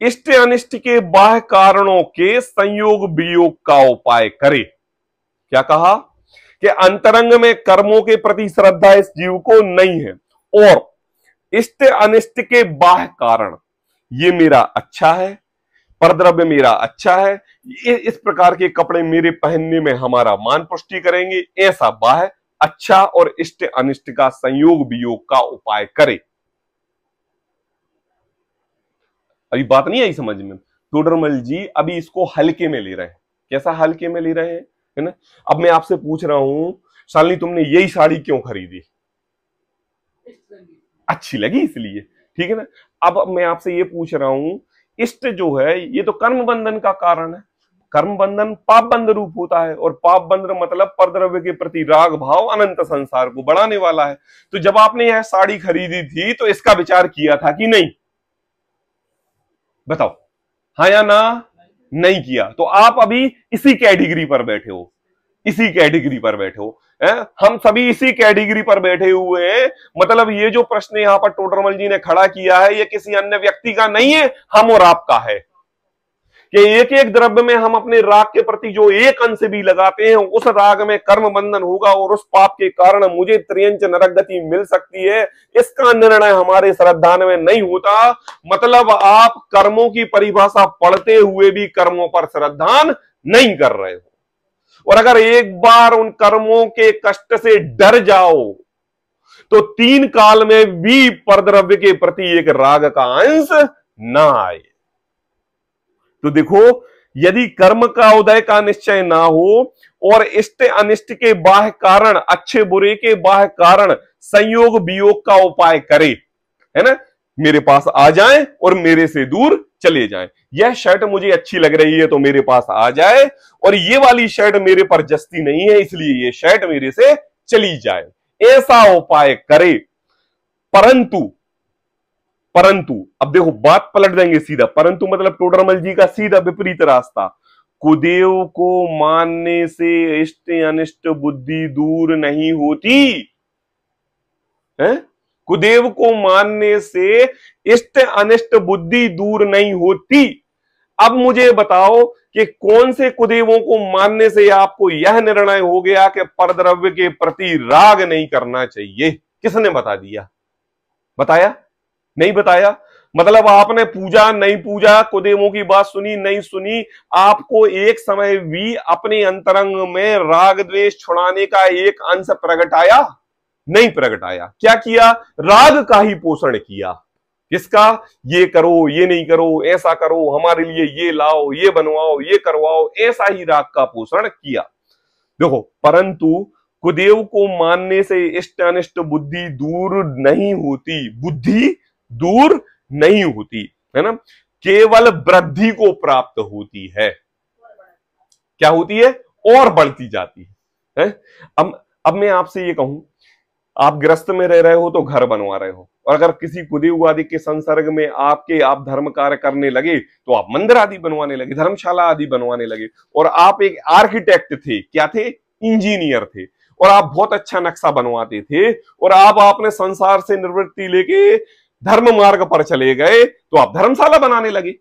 इष्ट अनिष्ट के बाह्य कारणों के संयोग वियोग का उपाय करे। क्या कहा? कि अंतरंग में कर्मों के प्रति श्रद्धा इस जीव को नहीं है, और इष्ट अनिष्ट के बाह्य कारण, ये मेरा अच्छा है, परद्रव्य मेरा अच्छा है, इस प्रकार के कपड़े मेरे पहनने में हमारा मान पुष्टि करेंगे, ऐसा बाह्य अच्छा और इष्ट अनिष्ट का संयोग वियोग का उपाय करे। अभी बात नहीं आई समझ में? टोडरमल जी अभी इसको हल्के में ले रहे हैं। कैसा हल्के में ले रहे हैं, है ना। अब मैं आपसे पूछ रहा हूं, शालिनी तुमने यही साड़ी क्यों खरीदी? अच्छी लगी इसलिए, ठीक है ना। अब मैं आपसे ये पूछ रहा हूं, इष्ट जो है ये तो कर्म बंधन का कारण है। कर्म बंधन पाप बंध रूप होता है, और पाप बंधन मतलब परद्रव्य के प्रति राग भाव अनंत संसार को बढ़ाने वाला है। तो जब आपने यह साड़ी खरीदी थी तो इसका विचार किया था कि नहीं? बताओ, हाँ या ना? नहीं किया। तो आप अभी इसी कैटेगरी पर बैठे हो, इसी कैटेगरी पर बैठे हो। हम सभी इसी कैटेगरी पर बैठे हुए हैं। मतलब ये जो प्रश्न यहां पर टोडरमल जी ने खड़ा किया है, ये किसी अन्य व्यक्ति का नहीं है, हम और आपका है कि एक एक द्रव्य में हम अपने राग के प्रति जो एक अंश भी लगाते हैं, उस राग में कर्म बंधन होगा और उस पाप के कारण मुझे त्रियंच नरक गति मिल सकती है। इसका निर्णय हमारे श्रद्धा में नहीं होता। मतलब आप कर्मों की परिभाषा पढ़ते हुए भी कर्मों पर श्रद्धा नहीं कर रहे हो। और अगर एक बार उन कर्मों के कष्ट से डर जाओ तो तीन काल में भी परद्रव्य के प्रति एक राग का अंश ना आए। तो देखो, यदि कर्म का उदय का निश्चय ना हो और इष्ट अनिष्ट के बाह्य कारण, अच्छे बुरे के बाह्य कारण संयोग वियोग का उपाय करे, है ना, मेरे पास आ जाएं और मेरे से दूर चले जाएं। यह शर्ट मुझे अच्छी लग रही है तो मेरे पास आ जाए, और ये वाली शर्ट मेरे पर जचती नहीं है इसलिए ये शर्ट मेरे से चली जाए, ऐसा उपाय करे। परंतु अब देखो बात पलट देंगे सीधा। परंतु मतलब टोडरमल जी का सीधा विपरीत रास्ता। कुदेव को मानने से इष्ट अनिष्ट बुद्धि दूर नहीं होती है? कुदेव को मानने से इष्ट अनिष्ट बुद्धि दूर नहीं होती। अब मुझे बताओ कि कौन से कुदेवों को मानने से आपको यह निर्णय हो गया कि परद्रव्य के प्रति राग नहीं करना चाहिए? किसने बता दिया? बताया? नहीं बताया। मतलब आपने पूजा नहीं पूजा, कुदेवों की बात सुनी नहीं सुनी, आपको एक समय भी अपने अंतरंग में राग द्वेष छुड़ाने का एक अंश प्रकट आया? नहीं प्रकट आया। क्या किया? राग का ही पोषण किया। किसका? ये करो, ये नहीं करो, ऐसा करो, हमारे लिए ये लाओ, ये बनवाओ, ये करवाओ, ऐसा ही राग का पोषण किया। देखो, परंतु कुदेव को मानने से इष्ट अनिष्ट बुद्धि दूर नहीं होती, बुद्धि दूर नहीं होती, है ना, केवल वृद्धि को प्राप्त होती है। क्या होती है? और बढ़ती जाती है। अब मैं आपसे ये कहूं, आप गृहस्थ में रह रहे हो तो घर बनवा रहे हो, और अगर किसी कुदेव आदि के संसर्ग में आप धर्म कार्य करने लगे तो आप मंदिर आदि बनवाने लगे, धर्मशाला आदि बनवाने लगे, और आप एक आर्किटेक्ट थे, क्या थे? इंजीनियर थे, और आप बहुत अच्छा नक्शा बनवाते थे, और आपने संसार से निवृत्ति लेके धर्म मार्ग पर चले गए तो आप धर्मशाला बनाने लगे,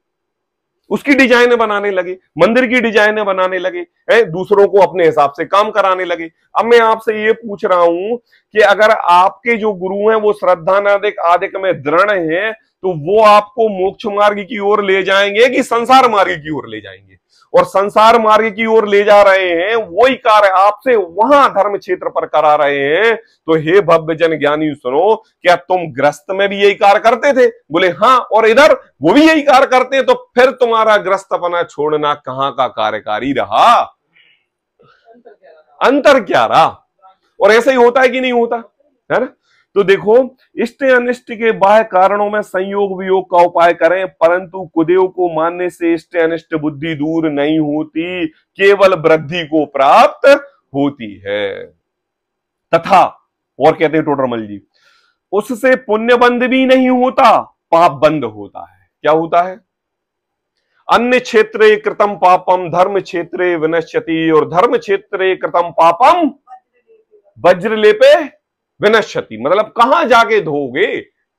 उसकी डिजाइने बनाने लगे, मंदिर की डिजाइने बनाने लगे, दूसरों को अपने हिसाब से काम कराने लगे। अब मैं आपसे ये पूछ रहा हूं कि अगर आपके जो गुरु हैं वो श्रद्धानादिक आदिक में दृढ़ हैं तो वो आपको मोक्ष मार्ग की ओर ले जाएंगे कि संसार मार्ग की ओर ले जाएंगे? और संसार मार्ग की ओर ले जा रहे हैं, वही कार्य आपसे वहां धर्म क्षेत्र पर करा रहे हैं। तो हे भव्य जन ज्ञानी सुनो, क्या तुम ग्रस्त में भी यही कार्य करते थे? बोले हाँ, और इधर वो भी यही कार्य करते हैं, तो फिर तुम्हारा ग्रस्तपना छोड़ना कहां का कार्यकारी रहा? अंतर क्या रहा? और ऐसा ही होता है कि नहीं होता है ना? तो देखो, इष्ट अनिष्ट के बाह्य कारणों में संयोग वियोग का उपाय करें, परंतु कुदेव को मानने से इष्ट अनिष्ट बुद्धि दूर नहीं होती, केवल वृद्धि को प्राप्त होती है। तथा और कहते हैं टोडरमल जी, उससे पुण्य बंद भी नहीं होता, पाप बंद होता है। क्या होता है? अन्य क्षेत्रे कृतम पापम धर्म क्षेत्रे विनश्यति, और धर्म क्षेत्रे कृतम पापम वज्रलेपे विनश्यति। मतलब कहां जाके धोगे?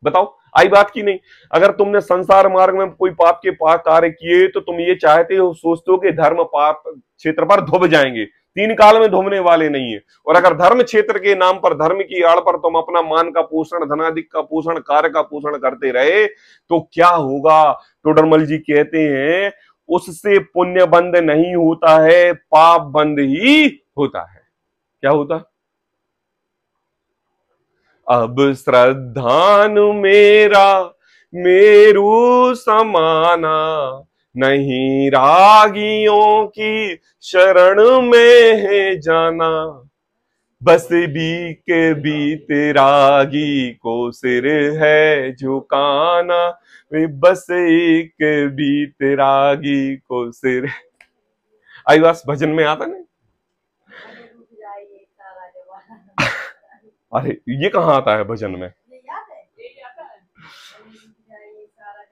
बताओ, आई बात की नहीं? अगर तुमने संसार मार्ग में कोई पाप के कार्य किए तो तुम ये चाहते हो, सोचते हो कि धर्म पाप क्षेत्र पर धुब जाएंगे, तीन काल में धुबने वाले नहीं है। और अगर धर्म क्षेत्र के नाम पर, धर्म की आड़ पर तुम अपना मान का पोषण, धनादिक का पोषण, कार्य का पोषण करते रहे तो क्या होगा? टोडरमल जी कहते हैं उससे पुण्य बंद नहीं होता है, पाप बंद ही होता है। क्या होता? अब श्रद्धान मेरा मेरू समाना, नहीं रागियों की शरण में है जाना, बस बीक बीत रागी को सिर है झुकाना, बस एक बीत रागी को सिर। आई बस भजन में आता नहीं? अरे ये कहां आता है भजन में?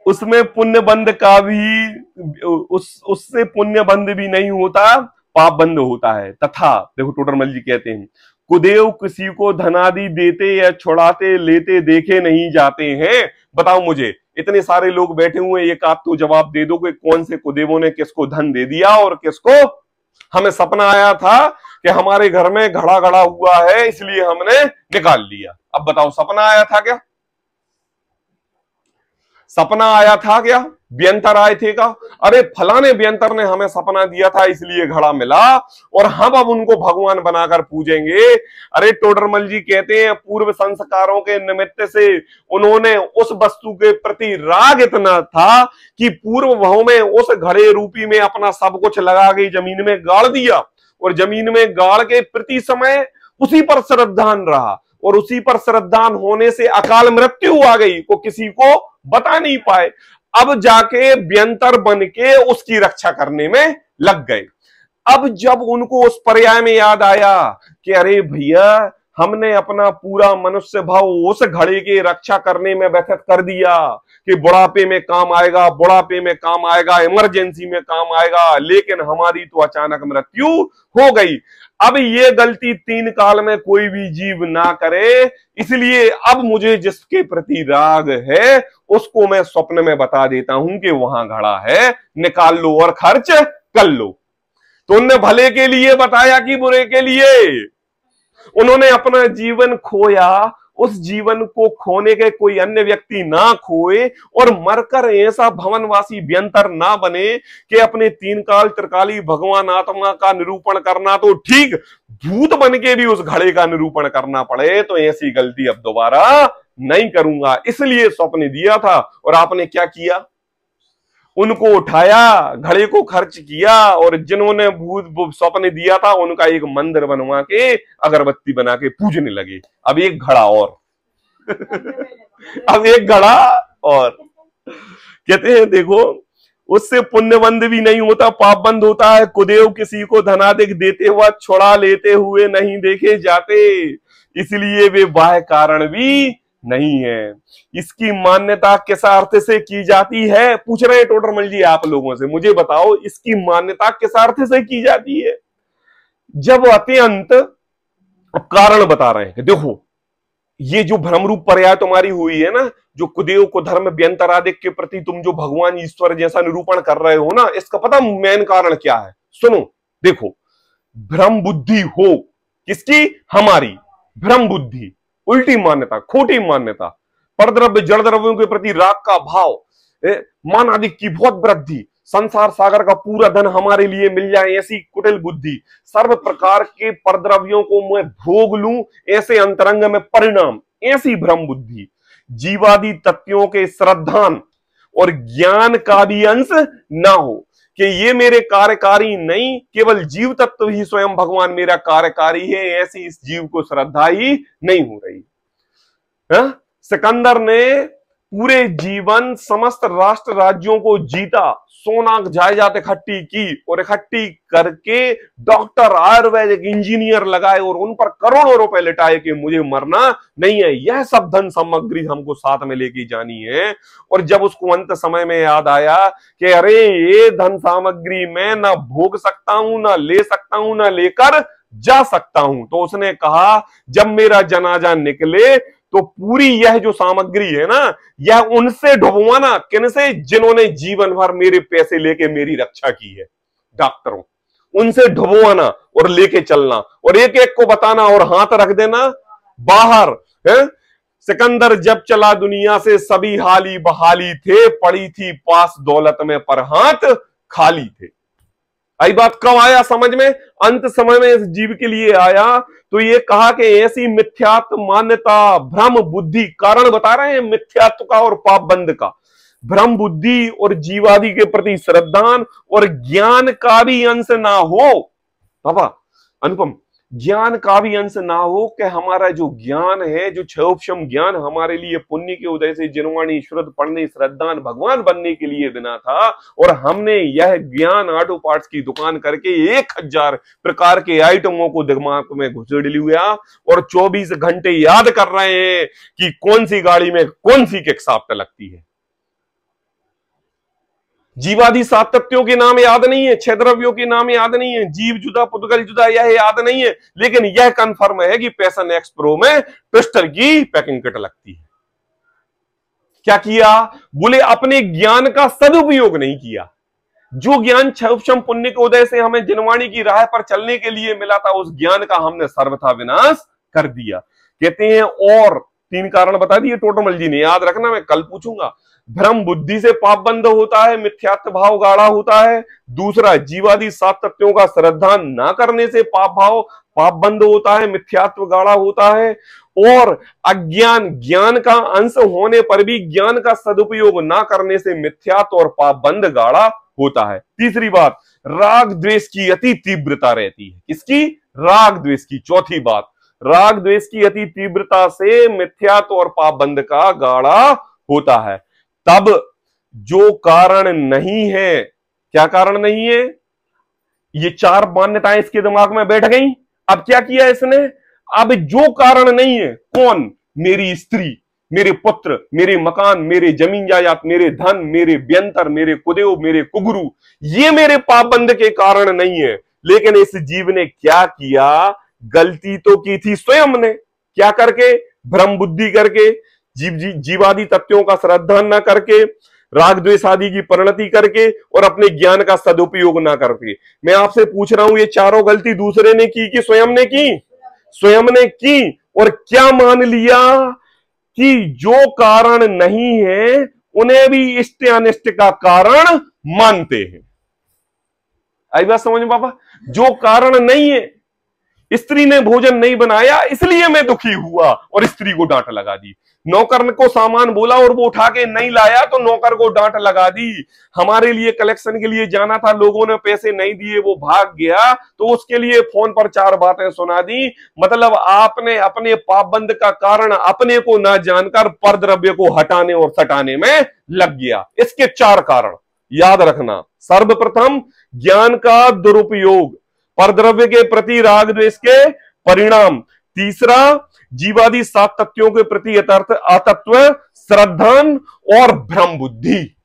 उसमें पुण्य बंद का भी, उससे पुण्य बंद भी नहीं होता, पाप बंद होता है। तथा देखो टोडरमल जी कहते हैं, कुदेव किसी को धनादि देते या छुड़ाते लेते देखे नहीं जाते हैं। बताओ मुझे, इतने सारे लोग बैठे हुए, एक आप तो जवाब दे दो कि कौन से कुदेवों ने किसको धन दे दिया और किसको? हमें सपना आया था कि हमारे घर में घड़ा गड़ा हुआ है इसलिए हमने निकाल लिया। अब बताओ, सपना आया था क्या? सपना आया था क्या? व्यंतर आए थे का, अरे फलाने व्यंतर ने हमें सपना दिया था इसलिए घड़ा मिला और हम अब उनको भगवान बनाकर पूजेंगे। अरे टोडरमल जी कहते हैं पूर्व संस्कारों के निमित्त से उन्होंने उस वस्तु के प्रति राग इतना था कि पूर्व भाव में उस घड़े रूपी में अपना सब कुछ लगा के जमीन में गाड़ दिया और जमीन में गाड़ के प्रति समय उसी पर श्रद्धान रहा और उसी पर श्रद्धान होने से अकाल मृत्यु आ गई, वो किसी को बता नहीं पाए। अब जाके व्यंतर बन के उसकी रक्षा करने में लग गए। अब जब उनको उस पर्याय में याद आया कि अरे भैया हमने अपना पूरा मनुष्य भाव उस घड़े की रक्षा करने में व्यतीत कर दिया कि बुढ़ापे में काम आएगा, बुढ़ापे में काम आएगा, इमरजेंसी में काम आएगा, लेकिन हमारी तो अचानक मृत्यु हो गई। अब ये गलती 3 काल में कोई भी जीव ना करे, इसलिए अब मुझे जिसके प्रति राग है उसको मैं स्वप्न में बता देता हूं कि वहां घड़ा है, निकाल लो और खर्च कर लो। तो उनने भले के लिए बताया कि बुरे के लिए? उन्होंने अपना जीवन खोया, उस जीवन को खोने के कोई अन्य व्यक्ति ना खोए और मरकर ऐसा भवनवासी व्यंतर ना बने कि अपने 3 काल त्रिकाली भगवान आत्मा का निरूपण करना तो ठीक, भूत बन के भी उस घड़े का निरूपण करना पड़े। तो ऐसी गलती अब दोबारा नहीं करूंगा, इसलिए स्वप्न दिया था। और आपने क्या किया? उनको उठाया, घड़े को खर्च किया और जिन्होंने भूत स्वप्न दिया था उनका एक मंदिर बनवा के अगरबत्ती बना के पूजने लगे। अब एक घड़ा और अब एक घड़ा और। कहते हैं देखो उससे पुण्य बंद भी नहीं होता, पाप बंद होता है। कुदेव किसी को धनाधिक देते हुआ छुड़ा लेते हुए नहीं देखे जाते, इसलिए वे बाह्य कारण भी नहीं है। इसकी मान्यता किस अर्थ से की जाती है? पूछ रहे हैं टोडरमल जी आप लोगों से, मुझे बताओ इसकी मान्यता किस अर्थ से की जाती है? जब अत्यंत कारण बता रहे हैं कि देखो ये जो भ्रमरूप पर्याय तुम्हारी हुई है ना, जो कुदेव को धर्म व्यंतरादिक के प्रति तुम जो भगवान ईश्वर जैसा निरूपण कर रहे हो ना, इसका पता मेन कारण क्या है? सुनो देखो, भ्रम बुद्धि हो किसकी? हमारी भ्रम बुद्धि, उल्टी मान्यता, खोटी मान्यता, परद्रव्य जड़ द्रव्यों के प्रति राग का भाव, मान आदि की बहुत वृद्धि, संसार सागर का पूरा धन हमारे लिए मिल जाए ऐसी कुटिल बुद्धि, सर्व प्रकार के परद्रव्यों को मैं भोग लूं ऐसे अंतरंग में परिणाम, ऐसी भ्रम बुद्धि, जीवादि तत्वों के श्रद्धान और ज्ञान का भी अंश ना हो कि ये मेरे कार्यकारी नहीं, केवल जीव तत्व ही स्वयं भगवान मेरा कार्यकारी है, ऐसी इस जीव को श्रद्धा ही नहीं हो रही। सिकंदर ने पूरे जीवन समस्त राष्ट्र राज्यों को जीता, सोना जायदाद इकट्ठी की और इकट्ठी करके डॉक्टर, आयुर्वेदिक, इंजीनियर लगाए और उन पर करोड़ों रुपए लिटाए कि मुझे मरना नहीं है, यह सब धन सामग्री हमको साथ में लेके जानी है। और जब उसको अंत समय में याद आया कि अरे ये धन सामग्री मैं ना भोग सकता हूं, ना ले सकता हूं, ना लेकर जा सकता हूं, तो उसने कहा जब मेरा जनाजा निकले तो पूरी यह जो सामग्री है ना, यह उनसे ढुबवाना। किनसे? जिन्होंने जीवन भर मेरे पैसे लेके मेरी रक्षा की है, डॉक्टरों, उनसे ढुबवाना और लेके चलना और एक एक को बताना और हाथ रख देना बाहर है। सिकंदर जब चला दुनिया से सभी हाली बहाली थे, पड़ी थी पास दौलत में पर हाथ खाली थे। आई बात कब आया समझ में? अंत समय में इस जीव के लिए आया। तो ये कहा कि ऐसी मिथ्यात्व मान्यता, भ्रम बुद्धि, कारण बता रहे हैं मिथ्यात्व का और पाप बंद का, भ्रम बुद्धि और जीवादि के प्रति श्रद्धान और ज्ञान का भी अंश ना हो। बाबा अनुपम, ज्ञान का भी अंश ना हो कि हमारा जो ज्ञान है, जो क्षयोपशम ज्ञान हमारे लिए पुण्य के उदय से जिनवाणी श्रुत पढ़ने श्रद्धान भगवान बनने के लिए बिना था, और हमने यह ज्ञान ऑटो पार्ट्स की दुकान करके 1000 प्रकार के आइटमों को दिमाग में घुसेड़ लिया और 24 घंटे याद कर रहे हैं कि कौन सी गाड़ी में कौन सी किकशाफ्ट लगती है। जीवादि 7 तत्वों के नाम याद नहीं है, 6 द्रव्यों के नाम याद नहीं है, जीव जुदा पुद्गल जुदा यह याद नहीं है, लेकिन यह कंफर्म है कि पैशन एक्स प्रो में पिस्टल की पैकिंग किट लगती है। क्या किया? बोले अपने ज्ञान का सदुपयोग नहीं किया। जो ज्ञान क्षयोपशम पुण्य के उदय से हमें जिनवाणी की राह पर चलने के लिए मिला था, उस ज्ञान का हमने सर्वथा विनाश कर दिया। कहते हैं और तीन कारण बता दिए टोडरमल जी ने, याद रखना, मैं कल पूछूंगा। भ्रम बुद्धि से पाप बंद होता है, मिथ्यात्व भाव गाढ़ा होता है। दूसरा, जीवादि सात तत्वों का श्रद्धा ना करने से पाप बंद होता है, मिथ्यात्व गाढ़ा होता है। और अज्ञान, ज्ञान का अंश होने पर भी ज्ञान का सदुपयोग ना करने से मिथ्यात्व और पाप बंद गाढ़ा होता है। तीसरी बात, राग द्वेष की अति तीव्रता रहती है। किसकी? राग द्वेष की। चौथी बात, राग द्वेष की अति तीव्रता से मिथ्यात्व और पाप बंद का गाढ़ा होता है। तब जो कारण नहीं है, क्या कारण नहीं है? ये चार मान्यताएं इसके दिमाग में बैठ गई। अब क्या किया इसने? अब जो कारण नहीं है, कौन? मेरी स्त्री, मेरे पुत्र, मेरे मकान, मेरे जमीन जायदाद, मेरे धन, मेरे व्यंतर, मेरे कुदेव, मेरे कुगुरु, ये मेरे पापबंद के कारण नहीं है। लेकिन इस जीव ने क्या किया? गलती तो की थी स्वयं ने। क्या करके? भ्रम बुद्धि करके, जीवादि तत्वों का श्रद्धा न करके, राग द्वेष आदि की परिणति करके, और अपने ज्ञान का सदुपयोग ना करके। मैं आपसे पूछ रहा हूं, ये चारों गलती दूसरे ने की कि स्वयं ने की? स्वयं ने की। और क्या मान लिया? कि जो कारण नहीं है उन्हें भी इष्ट अनिष्ट का कारण मानते हैं। आई बात समझ में पापा? जो कारण नहीं है, स्त्री ने भोजन नहीं बनाया इसलिए मैं दुखी हुआ और स्त्री को डांट लगा दी। नौकर को सामान बोला और वो उठा के नहीं लाया तो नौकर को डांट लगा दी। हमारे लिए कलेक्शन के लिए जाना था, लोगों ने पैसे नहीं दिए, वो भाग गया तो उसके लिए फोन पर चार बातें सुना दी। मतलब आपने अपने पापबंद का कारण अपने को ना जानकर परद्रव्य को हटाने और सटाने में लग गया। इसके चार कारण याद रखना। सर्वप्रथम, ज्ञान का दुरुपयोग, परद्रव्य के प्रति राग द्वेष के परिणाम। तीसरा, जीवादि सात तत्वों के प्रति अतत्व, श्रद्धा और भ्रम बुद्धि।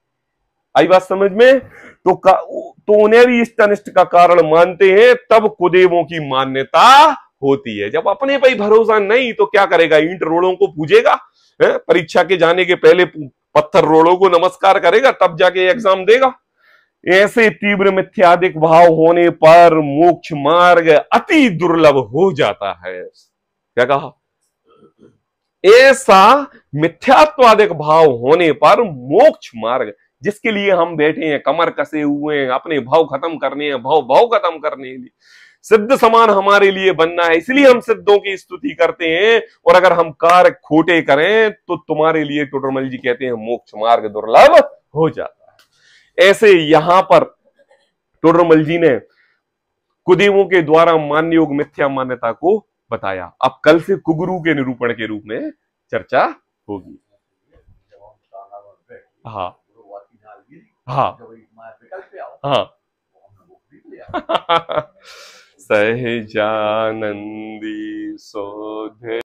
आई बात समझ में? तो उन्हें भी इष्ट अनिष्ट का कारण मानते हैं, तब कुदेवों की मान्यता होती है। जब अपने पर ही भरोसा नहीं तो क्या करेगा? ईंट रोड़ों को पूजेगा, परीक्षा के जाने के पहले पत्थर रोड़ों को नमस्कार करेगा, तब जाके एग्जाम देगा। ऐसे तीव्र मिथ्यादिक भाव होने पर मोक्ष मार्ग अति दुर्लभ हो जाता है। क्या कहा? ऐसा मिथ्यात्वादिक भाव होने पर मोक्ष मार्ग, जिसके लिए हम बैठे हैं, कमर कसे हुए हैं, अपने भाव खत्म करने हैं, भाव खत्म करने के लिए, सिद्ध समान हमारे लिए बनना है, इसलिए हम सिद्धों की स्तुति करते हैं। और अगर हम कार्य खोटे करें तो तुम्हारे लिए, टोडरमल जी कहते हैं, मोक्ष मार्ग दुर्लभ हो जाता है। ऐसे यहां पर टोडरमल जी ने कुदेवों के द्वारा मान्य योग मिथ्या मान्यता को बताया। अब कल से कुगुरु के निरूपण के रूप में चर्चा होगी। हाँ हाँ हाँ सहजानंदी सोधे